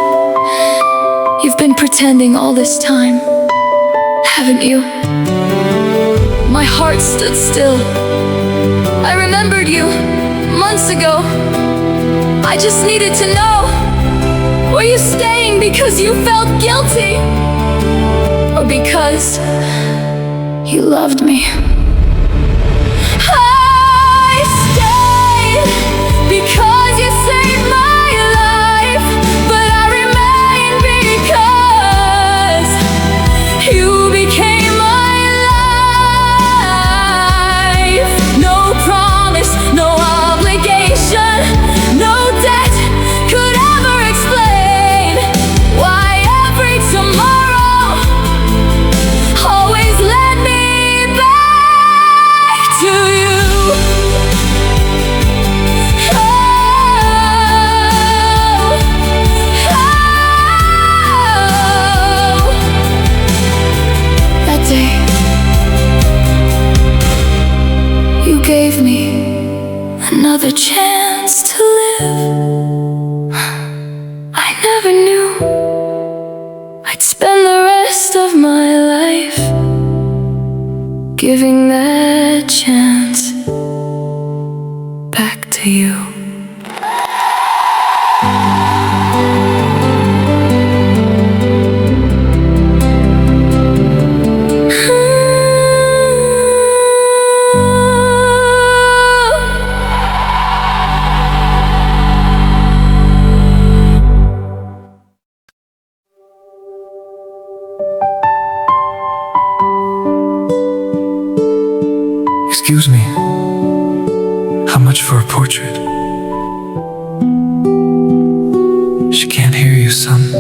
Speaker 2: You've been pretending all this time, haven't you? My heart stood still. I remembered you months ago. I just needed to know, were you staying because you felt guilty, or because you loved me? I stayed because you saved my life, but I remained because you became my life. No promise, no obligation, no debt could ever explain why every tomorrow always led me back to you. Oh, oh. That day, you gave me another chance to live. I never knew I'd spend the rest of my life giving that chance back to you.
Speaker 1: Excuse me, how much for a portrait? She can't hear you, son.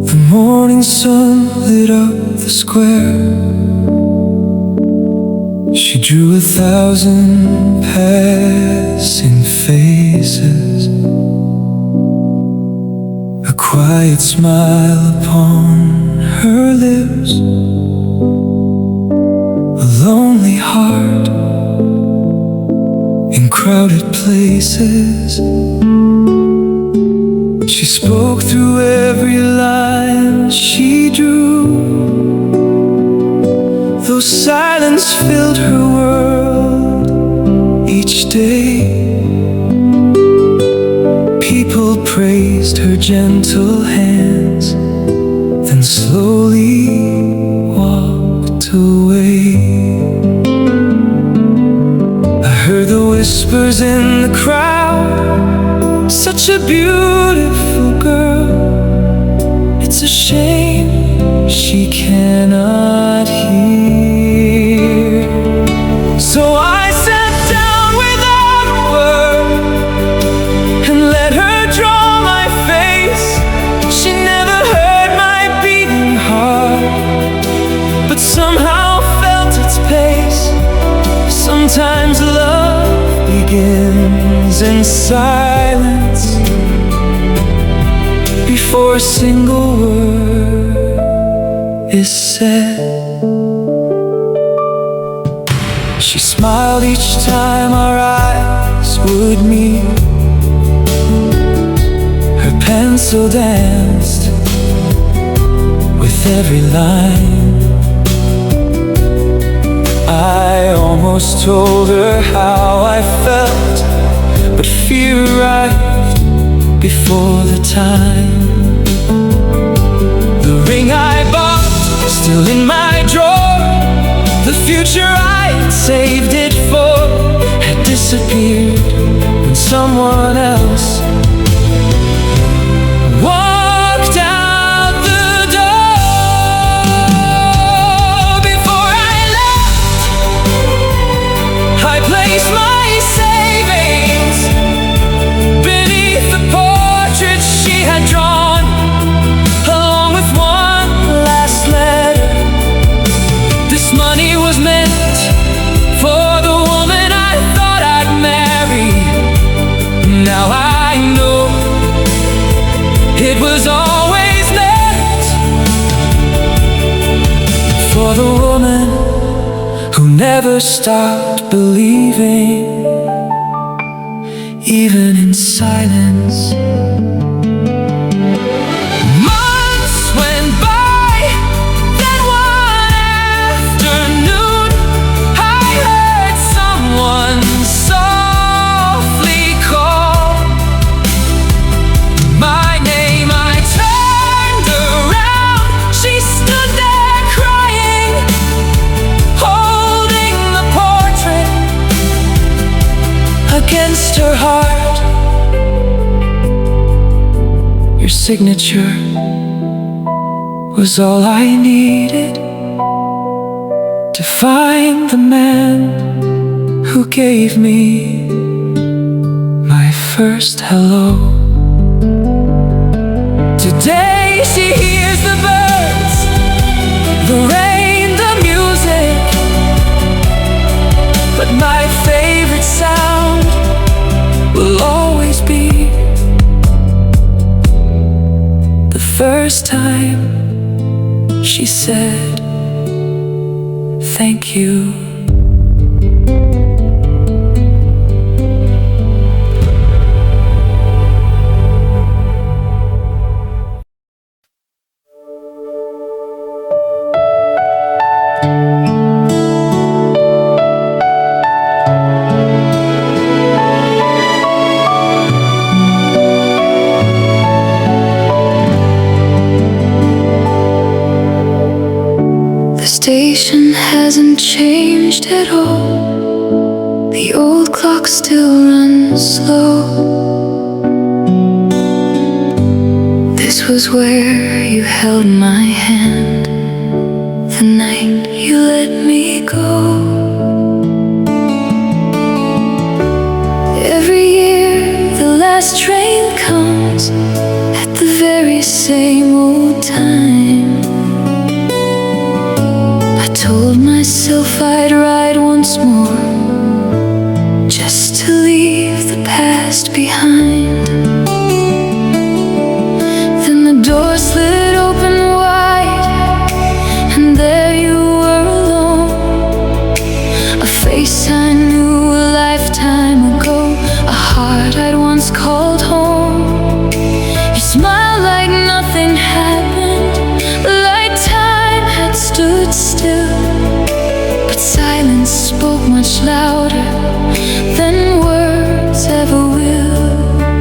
Speaker 1: The morning sun lit up the square. She drew 1,000 passing faces, a quiet smile upon her lips, a lonely heart in crowded places. She spoke through every line she drew, though silence filled her world each day. People praised her gentle hands, then slowly walked away. I heard the whisper whispers in the crowd, such a beautiful girl. It's a shame she cannot hear. So I sat down without a word and let her draw my face. She never heard my beating heart, but somehow felt its pace. Sometimes love begins in silence, before a single word is said. She smiled each time our eyes would meet. Her pencil danced with every line. I almost told her how I felt, but fear arrived before the time. The ring I bought, still in my drawer. The future I'd saved it for had disappeared when someone else walked out the door. Before I left, I placed my savings beneath the portrait she had drawn, along with one last letter. This money was meant for the woman I thought I'd marry. Now I know it was always meant for the woman who never stopped believing, even in silence. Months went by, then one afternoon I heard someone softly call my name. I turned around, she stood there crying, holding the portrait against her heart. Your signature was all I needed to find the man who gave me my first hello. Today she hears the birds, the rain, the music, but my favorite sound will always be the first time she said thank you.
Speaker 2: The station hasn't changed at all. The old clock still runs slow. This was where you held my hand the night you let me go. Every year the last train comes at the very same old time. I told myself I'd ride once more, just to leave the past behind. Then the door slid open wide, and there you were alone. A face I knew a lifetime ago, a heart I'd once called home. You smiled like nothing happened, like time had stood still. But silence spoke much louder than words ever will.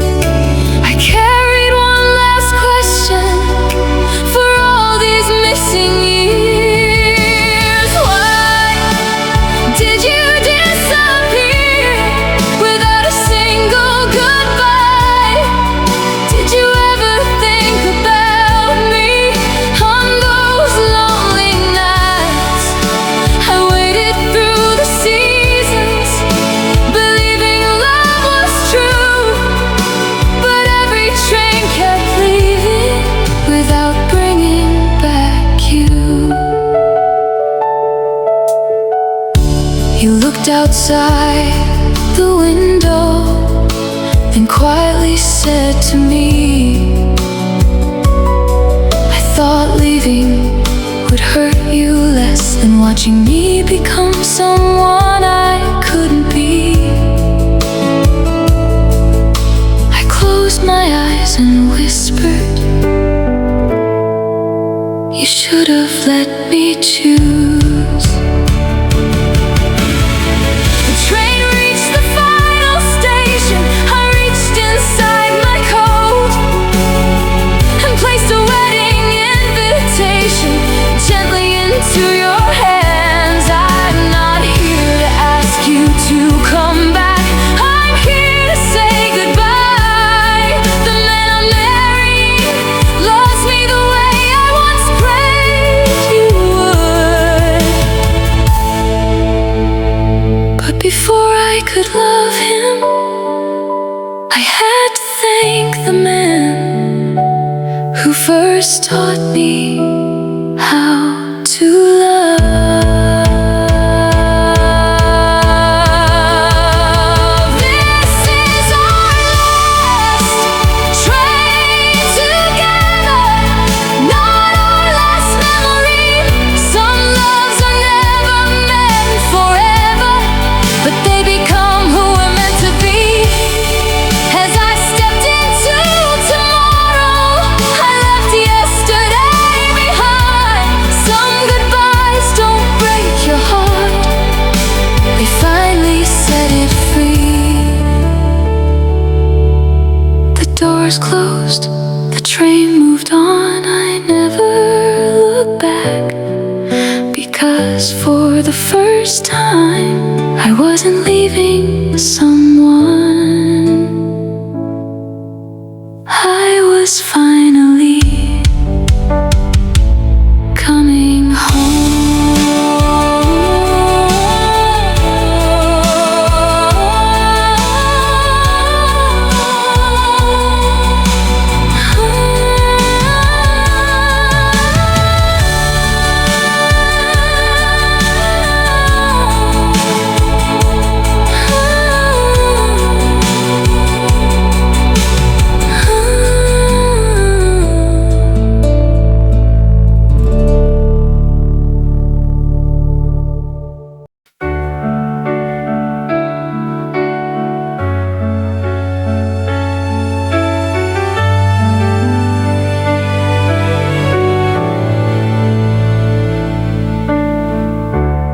Speaker 2: outside the window, then quietly said to me, I thought leaving would hurt you less than watching me become someone I couldn't be. I closed my eyes and whispered, you should have let me choose. The train reached the final station. I reached inside my coat and placed a wedding invitation gently into your hands. I'm not here to ask you to come back. I'm here to say goodbye. The man I'm marrying loves me the way I once prayed you would. But before I could love him, I had to thank the man who first taught me how to love. This is our last train together, not our last memory. Some loves are never meant forever, but they become who we're meant to be. As I stepped into tomorrow, I left yesterday behind. Some goodbyes don't break your heart, they finally set it free. The doors closed, the train moved on. I never looked back, because for the first time I wasn't leaving someone. I was finally coming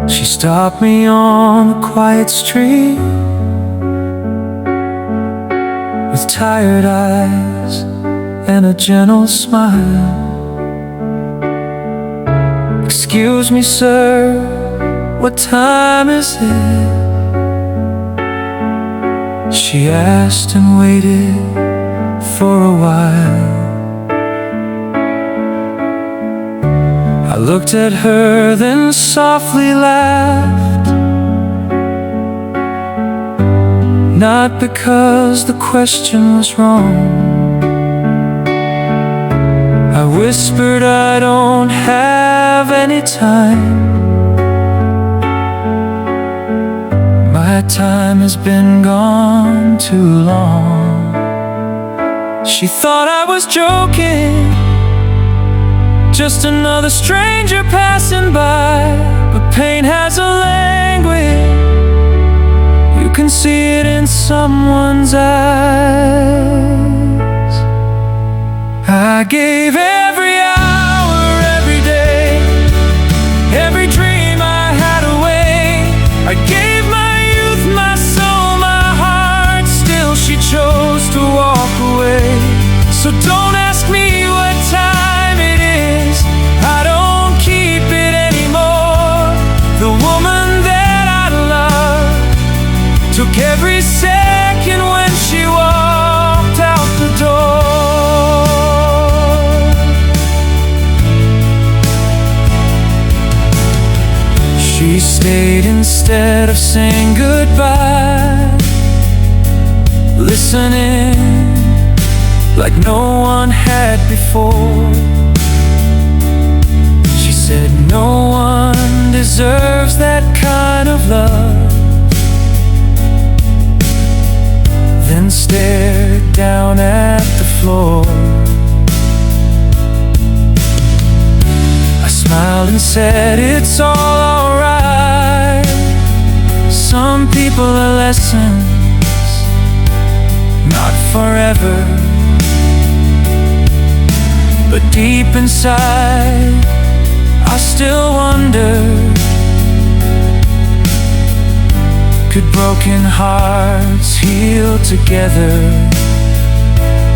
Speaker 1: She stopped me on a quiet street with tired eyes and a gentle smile. Excuse me, sir, what time is it? She asked and waited for a while. I looked at her, then softly laughed. Not because the question was wrong. I whispered, I don't have any time. My time has been gone too long. She thought I was joking, just another stranger passing by. But pain has a language, you can see it in someone's eyes. I gave every hour, every day, every dream I had away. I gave my youth, my soul, my heart. Still she chose to walk away. So don't ask me what time it is, I don't keep it anymore. The woman that I loved took every second when she walked out the door. She stayed instead of saying goodbye, listening like no one had before. She said no one deserves that kind of love. and stared down at the floor. I smiled and said, it's all alright. Some people are lessons, not forever. But deep inside, I still wonder, could broken hearts heal together?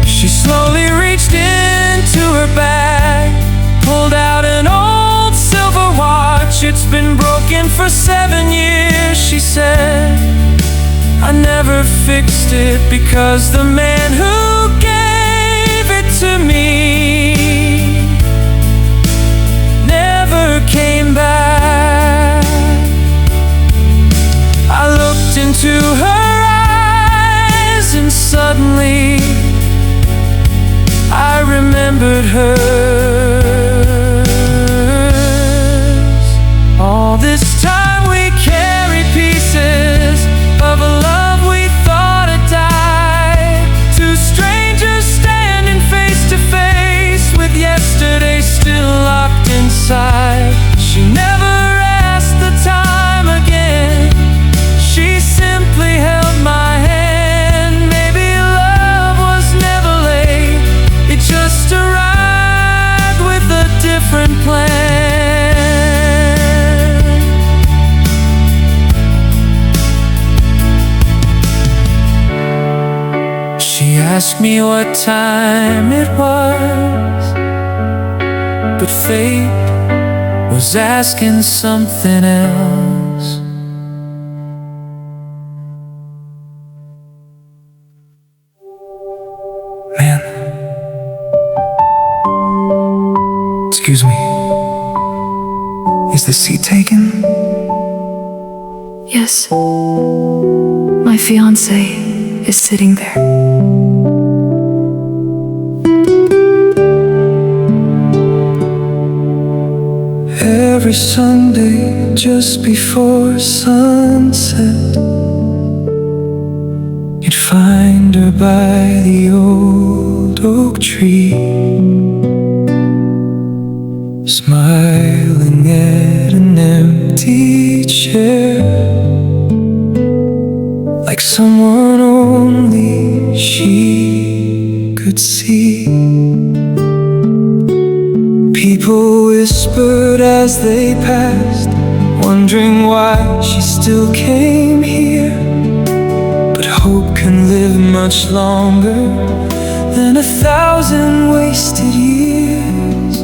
Speaker 1: She slowly reached into her bag, pulled out an old silver watch. It's been broken for 7 years, she said. I never fixed it because the man who gave it to me never came back. I looked into her eyes and suddenly I remembered hers. All this time we carry pieces of a love we thought had died. Two strangers standing face to face with yesterday still locked inside. She never asked the time again, she simply held my hand. Maybe love was never late, it just arrived with a different plan. She asked me what time it was, but fate was asking something else. Man, excuse me, is the seat taken?
Speaker 2: Yes, my fiancé is sitting there.
Speaker 1: Every Sunday just before sunset, you'd find her by the old oak tree, smiling at an empty chair, like someone only she could see. People whispered as they passed, wondering why she still came here. But hope can live much longer than 1,000 wasted years.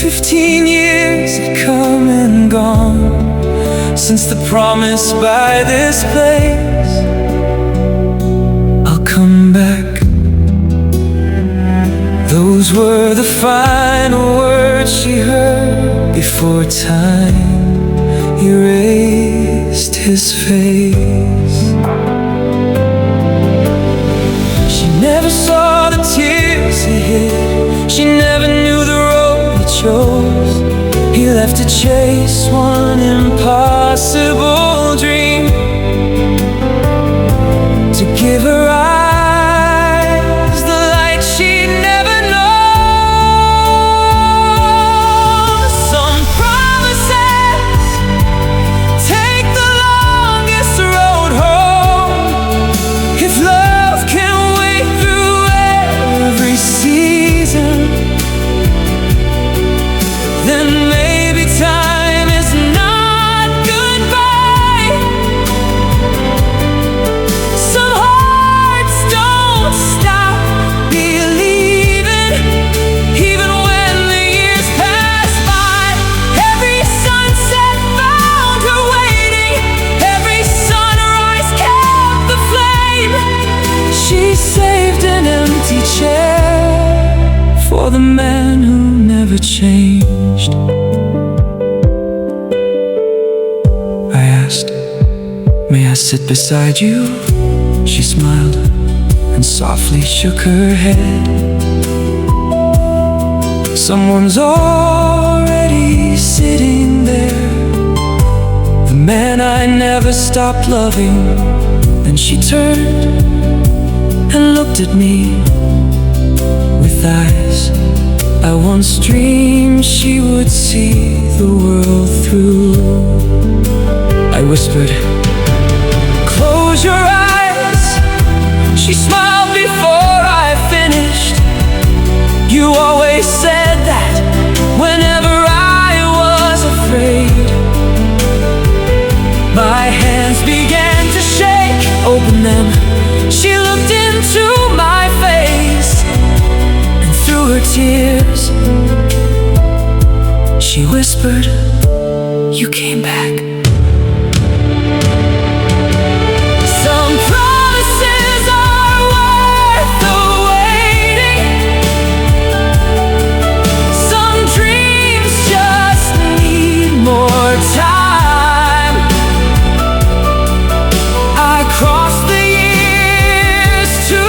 Speaker 1: 15 years had come and gone since the promise by this place, I'll come back. Those were the final words she heard before time erased his face. She never saw the tears he hid, she never knew the road he chose. He left to chase one impossible dream, to give her eyes the light she'd never known. Some promises take the longest road home. If love can wait through every season, then maybe time is not goodbye. Some hearts don't stop believing, even when the years pass by. Every sunset found her waiting, every sunrise kept the flame. She saved an empty chair for the man who never changed. I asked, may I sit beside you? She smiled and softly shook her head. Someone's already sitting there, the man I never stopped loving, the Then she turned and looked at me with eyes I once dreamed she would see the world through. I whispered, "Close your eyes." She smiled before I finished. "You always said that whenever I was afraid." My hands began to shake. Open them. She looked into my face, and through her tears she whispered, "You came back." Some promises are worth the waiting. Some dreams just need more time. I crossed the years to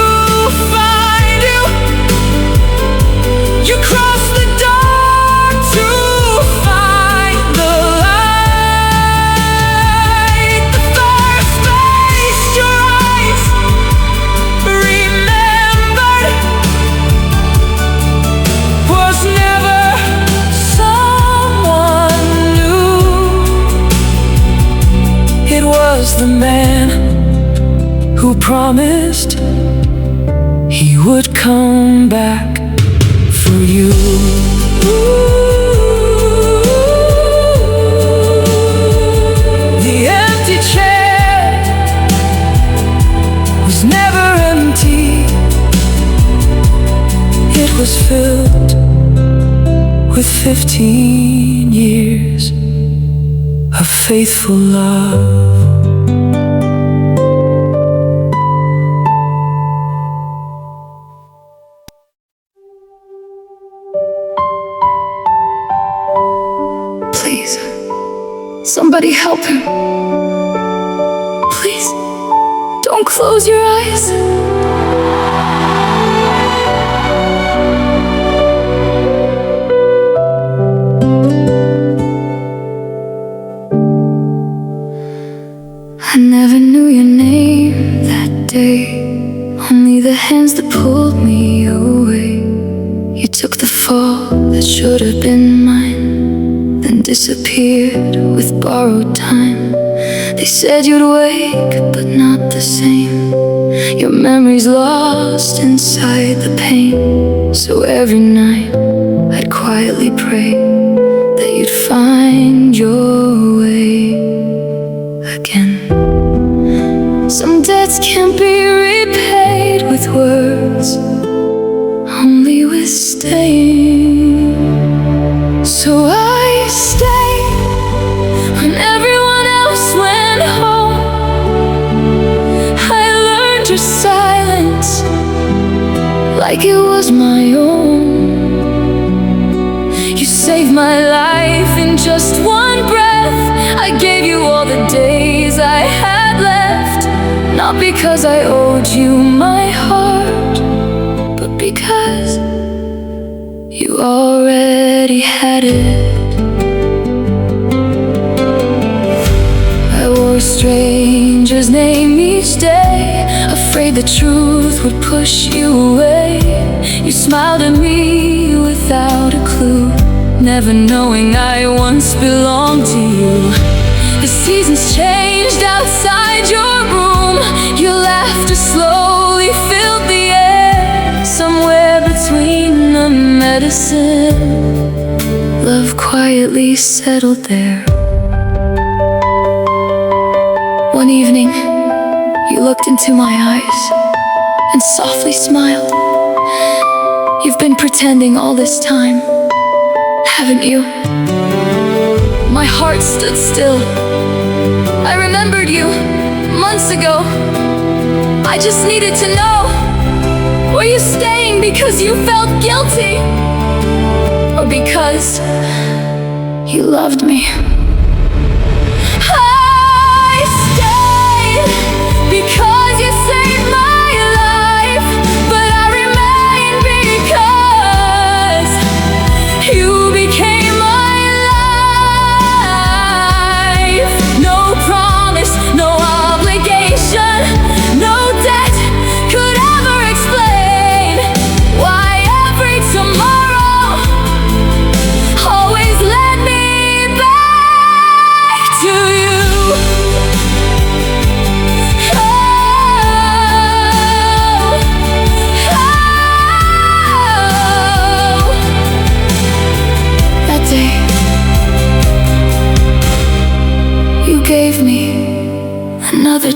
Speaker 1: find you. You crossed the dark to find the light. The first face your eyes remembered was never someone new. It was the man who promised he would come back for you. The empty chair was never empty. It was filled with 15 years of faithful love.
Speaker 2: Please, somebody help him. Please, don't close your eyes. I never knew your name that day, only the hands that pulled me away. You took the fall that should have been mine, then disappeared with borrowed time. They said you'd wake, but not the same. Your memory's lost inside the pain. So every night I'd quietly pray that you'd find your way again. Some debts can't be repaid with words, only with staying. So I stayed when everyone else went home. I learned your silence like it was my own. You saved my life in just one breath. I gave you all the days I had left, not because I owed you my heart, but because you already had it. I wore a stranger's name each day, afraid the truth would push you away. You smiled at me without a clue, never knowing I once belonged to you. The seasons changed outside your room. Your laughter slowly filled the air. Somewhere between the medicine, love quietly settled there. One evening, you looked into my eyes and softly smiled. You've been pretending all this time, haven't you? My heart stood still. I remembered you months ago. I just needed to know, were you staying because you felt guilty, or because you loved me? I stayed because you saved my life, but I remained because you became my life. No promise, no obligation,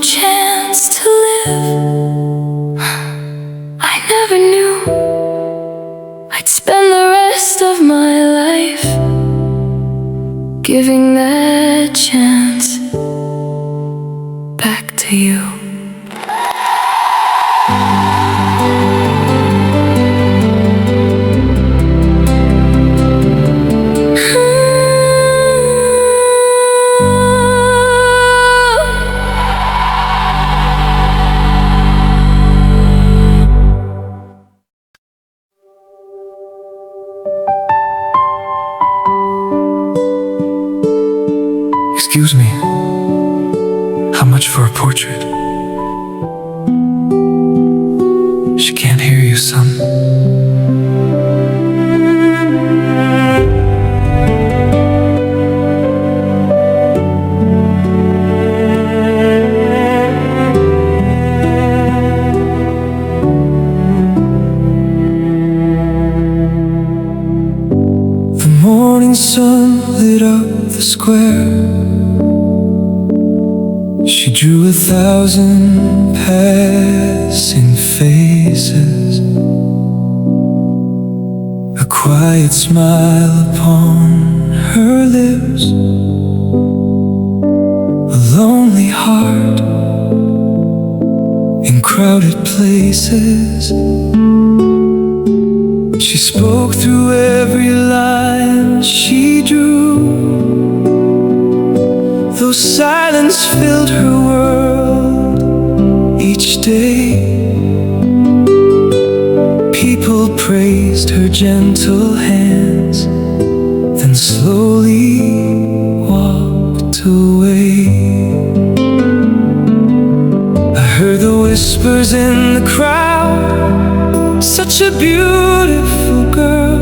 Speaker 2: chance to live. I never knew I'd spend the rest of my life giving that chance back to you.
Speaker 1: Excuse me, how much for a portrait? She can't hear you, son. The morning sun lit up the square. She drew 1,000 passing faces, a quiet smile upon her lips, a lonely heart in crowded places. She spoke through every line she drew, though silence filled her world each day. People praised her gentle hands, then slowly walked away. I heard the whispers in the crowd, such a beautiful girl.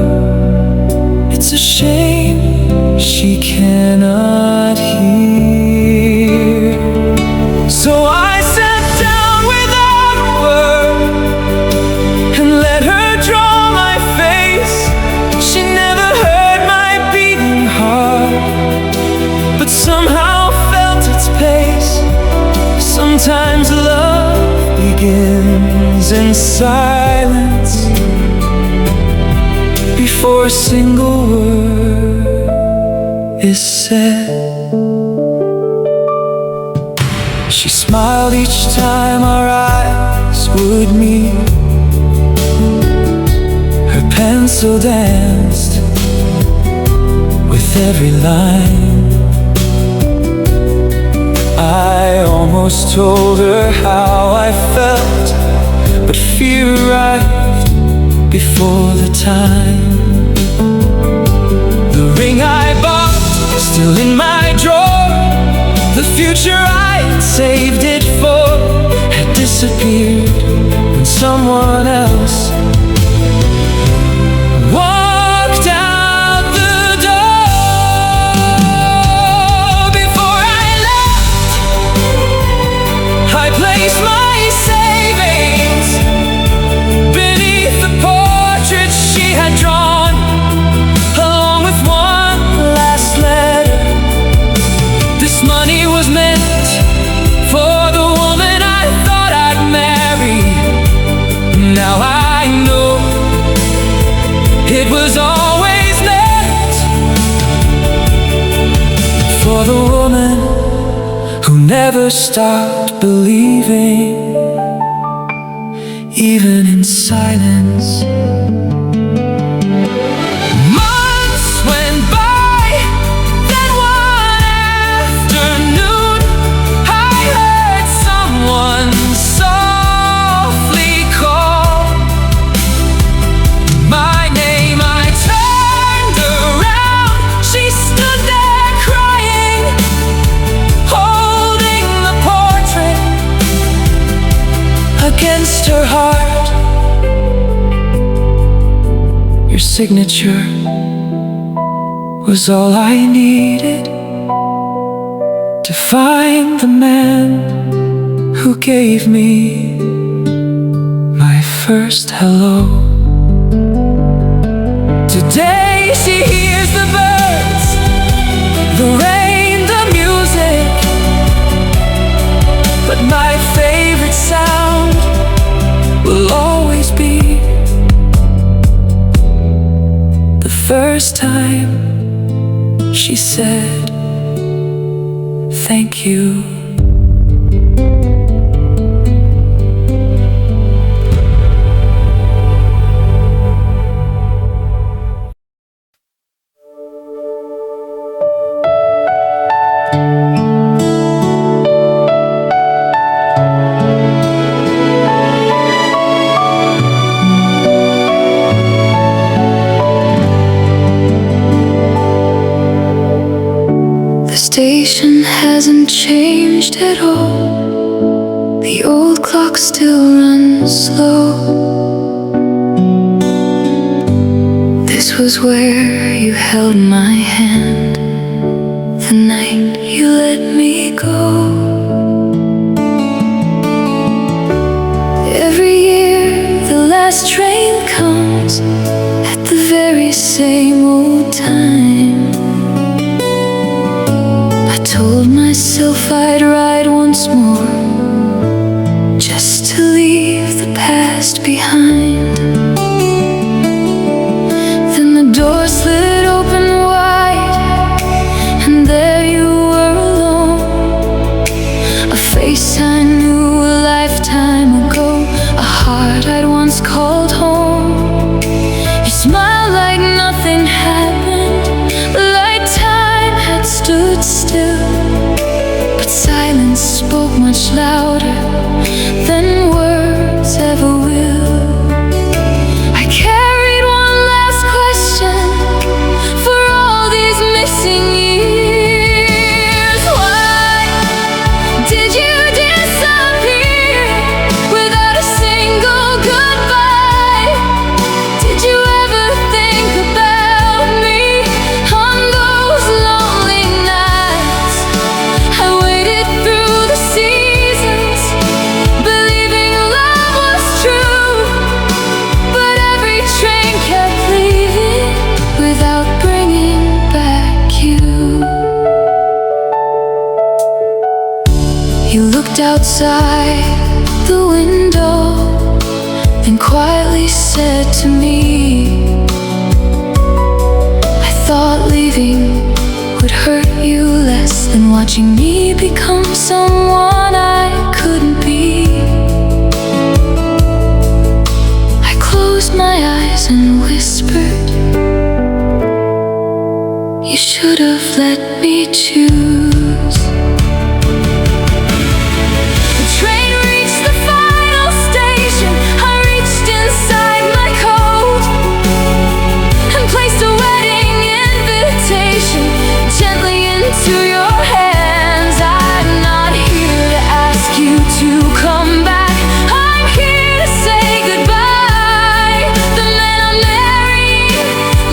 Speaker 1: It's a shame she cannot hear. So I sat down without a word and let her draw my face. She never heard my beating heart, but somehow felt its pace. Sometimes love begins in silence, before a single word is said. She smiled each time our eyes would meet. Her pencil danced with every line. I almost told her how I felt, but fear arrived before the time. The ring I bought, still in my drawer. The future I had saved it for had disappeared when someone else walked out the door. Before I left, I placed my savings beneath the portrait she had drawn, along with one last letter. This money was meant for the woman I thought I'd marry. Now I know it was always meant for the woman who never stopped believing, even in silence. Months went by, then one afternoon I heard someone softly call my name. I turned around, she stood there crying, holding the portrait against her heart. Your signature was all I needed to find the man who gave me my first hello. Today she hears the birds, the rain, the music, but my first time, she said, "Thank you."
Speaker 2: The station hasn't changed at all. The old clock still runs slow. This was where you held my hand the night you let me go. Every year the last train comes at the very same old time. I told myself I'd ride once more, just to leave the past behind. Then the door slid open wide, and there you were alone. A face I knew a lifetime ago, a heart I'd once called home. You smiled like nothing happened, like time had stood still. But silence spoke much louder than words ever will. I carried one last question for all these missing years. Why did you disappear without a single goodbye? Did you ever think about me on those lonely nights? I waited through the seasons, believing love was true, but every train kept leaving without bringing back you. You looked outside the window, then quietly said to me, "I thought leaving would hurt you less than watching me become someone I couldn't be." I closed my eyes and whispered, "You should have let me choose." The train reached the final station. I reached inside my coat and placed a wedding invitation gently into your hands. I'm not here to ask you to come back. I'm here to say goodbye. The man I'm marrying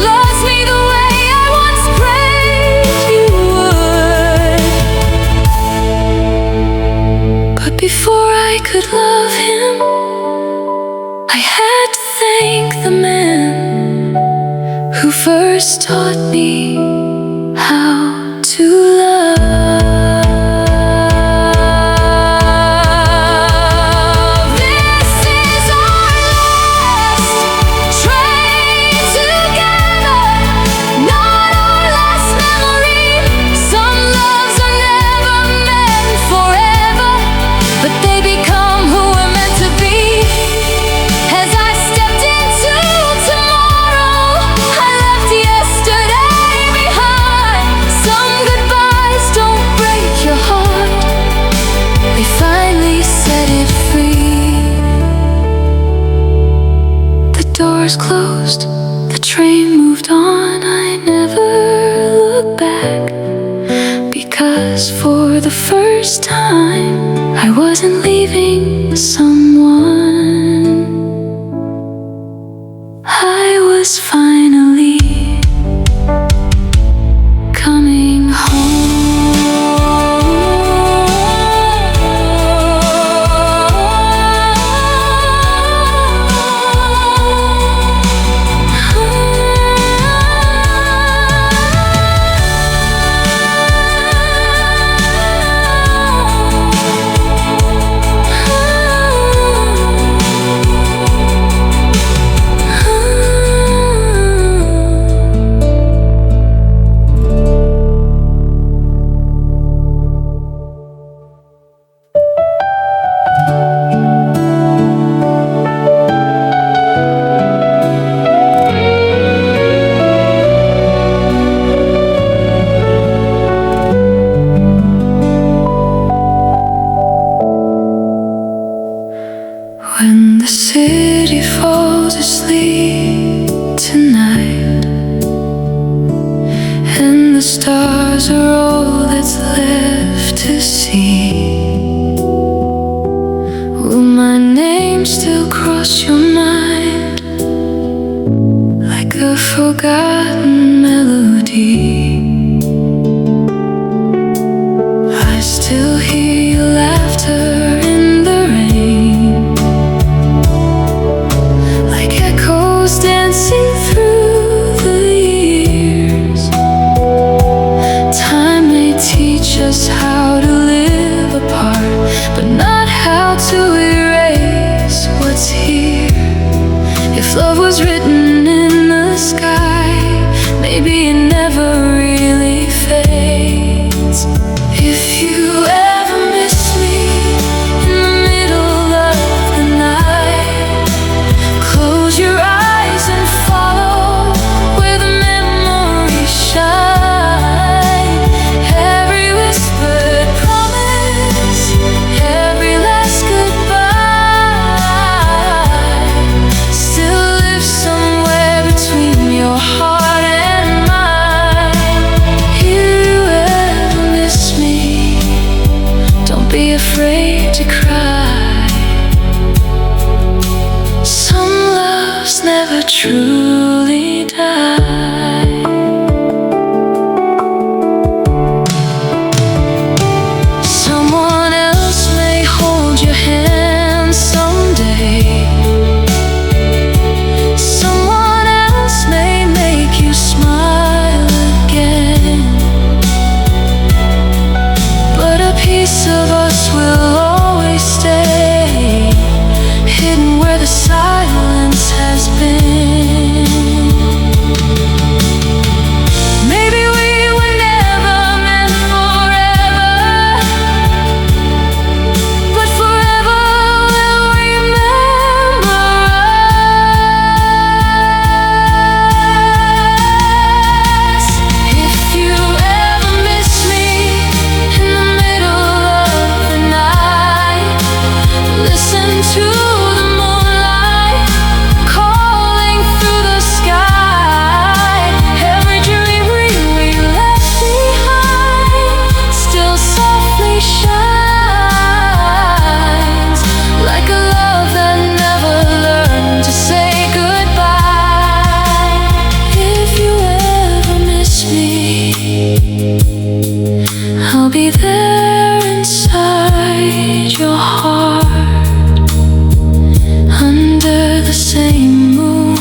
Speaker 2: loves me the way I once prayed you would. But before I could love him, I had to thank the man who first taught me how to love. This is our last train together, not our last memory. Some loves are never meant forever, but they become who we're meant to be. As I stepped into tomorrow, I left yesterday behind. Some goodbyes don't break your heart, they finally set it free. The doors closed, the train moved on. I never looked back, because for the first time I wasn't leaving someone. I was finally coming home. When the city falls asleep tonight, and the stars are all that's left to see, will my name still cross your mind like a forgotten melody? I still hear your laughter in the rain, like echoes dancing through the years. Time may teach us how to live apart, but not how to erase what's here. If love was written in the sky, maybe it never really fades. If you ever miss me in the middle of the night, close your eyes and follow where the memories shine. Every whispered promise, every last goodbye, still lives somewhere between your heart and mine. If you ever miss me, don't be afraid to cry. Some loves never truly die. Someone else may hold your hand someday. Someone else may make you smile again, but a piece of us will always stay hidden where the silence has been. Maybe we were never meant forever, but forever will remember us. If you ever miss me in the middle of the night, listen to the moonlight calling through the sky. Every dream we left behind still softly shines, like a love that never learned to say goodbye. If you ever miss me, I'll be there inside your heart, under the same moon.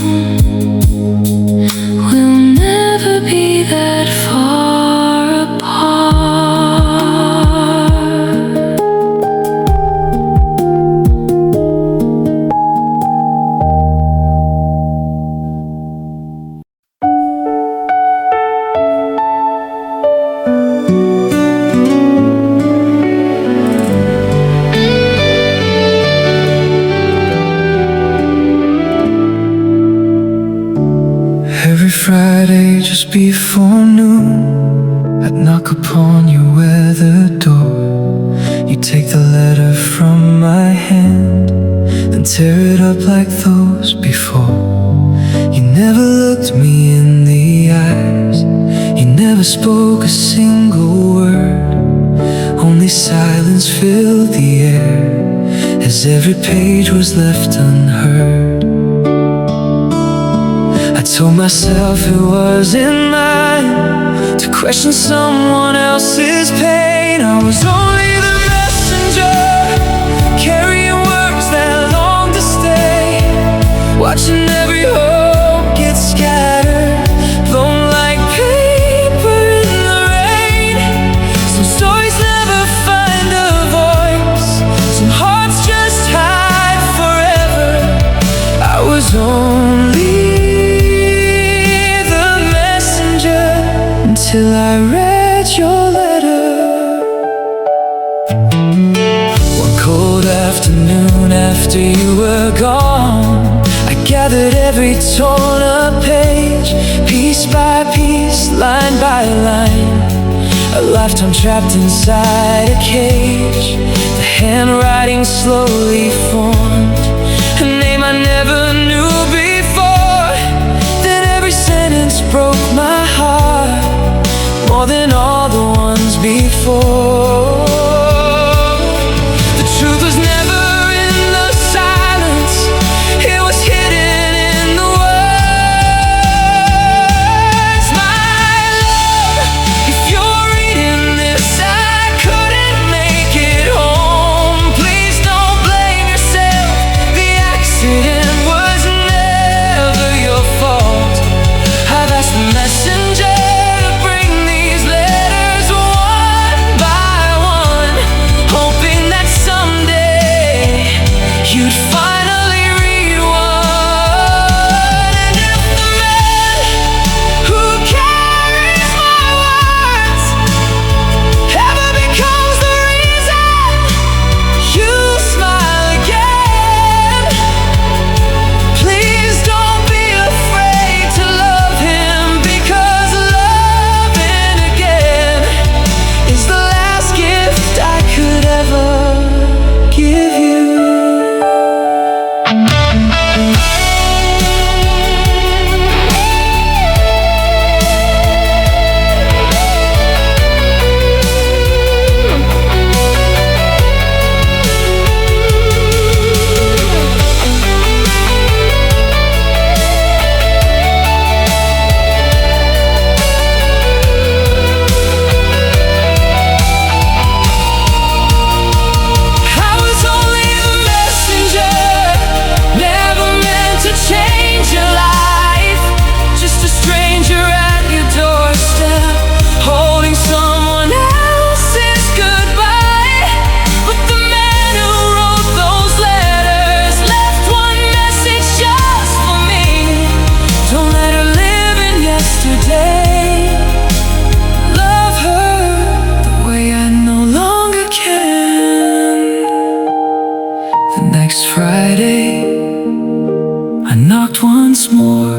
Speaker 2: We'll never be that far apart.
Speaker 1: Every Friday just before noon, I'd knock upon your weathered door. You take the letter from my hand, then tear it up like those before. You never looked me in the eyes, you never spoke a single word. Only silence filled the air as every page was left unheard. I told myself it wasn't mine to question someone else's pain. I was only the messenger, carrying words that long to stay, watching every hope get scattered, blown like paper in the rain. Some stories never find a voice, some hearts just hide forever. I was only till I read your letter. One cold afternoon after you were gone, I gathered every torn up page, piece by piece, line by line. A lifetime trapped inside a cage. The handwriting slowly formed, accident was never your fault. I've asked the messenger to bring these letters one by one, hoping that someday you'd finally read one. And if the man who carries my words ever becomes the reason you smile again, please don't be afraid to love him, because loving again is the last gift I could ever give you. I was only a messenger, never meant to change your life. Just a stranger at your doorstep, holding someone else's goodbye. But the man who wrote those letters left one message just for me. Don't let her live in yesterday. Love her the way I no longer can. The next Friday, I knocked once more,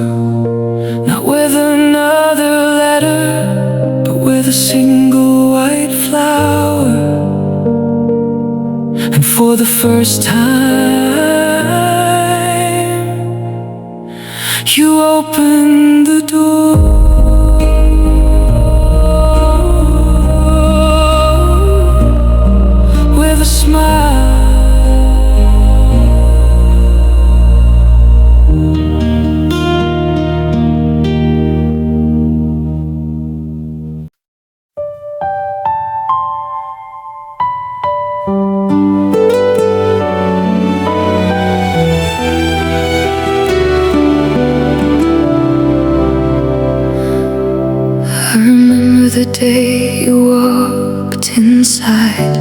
Speaker 1: not with another letter, but with a single white flower. And for the first time, you opened the door with a smile. I remember the day you walked inside,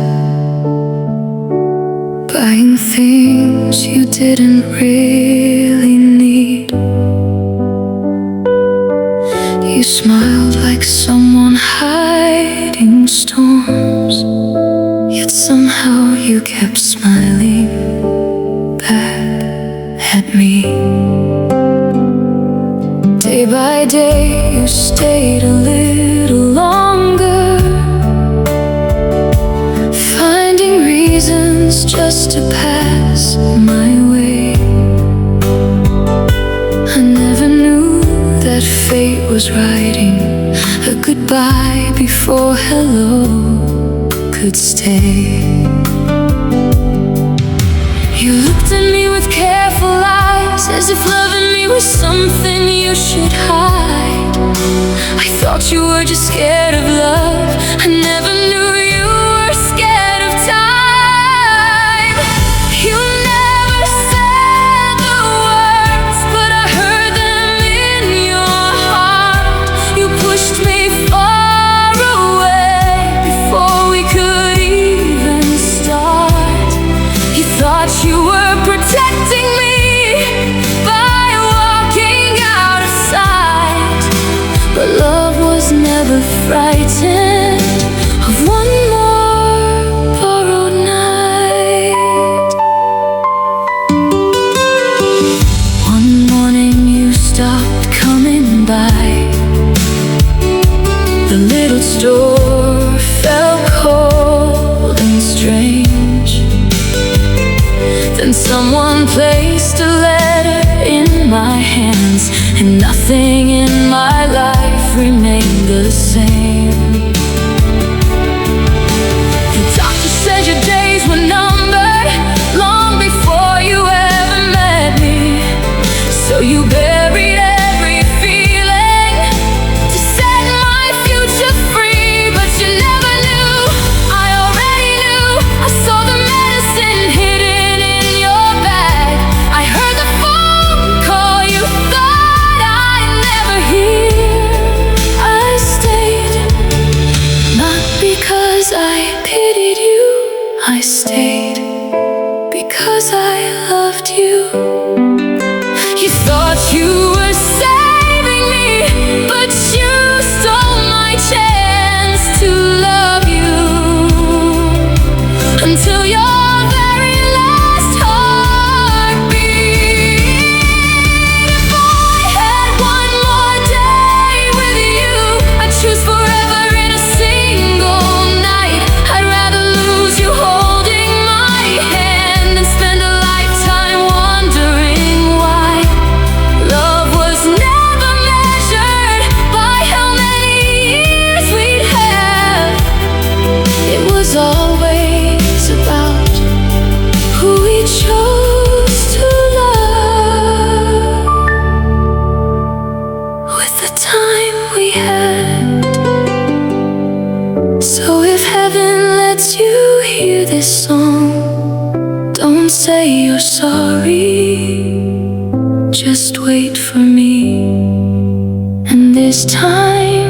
Speaker 1: buying things you didn't really need. You smiled like someone hiding storms, yet somehow you kept smiling back at me. Day by day you stayed a little longer, finding reasons just to pass my way. I never knew that fate was writing a goodbye before hello could stay. You looked at me with careful eyes, as if loving me was something you should hide. I thought you were just scared of love. I never knew you were scared of time. You never said the words, but I heard them in your heart. You pushed me far away before we could even start. You thought you were protecting me by walking out of sight, but love was never frightened of one more borrowed night. One morning you stopped coming by. The little store felt cold and strange. Then someone placed a letter in my hands, and nothing in my life remained the same. The doctor said your days were numbered long before you ever met me. So you buried every feeling to set my future free. But you never knew, I already knew. I saw the medicine hidden in your bag. I heard the
Speaker 2: Just wait for me. And this time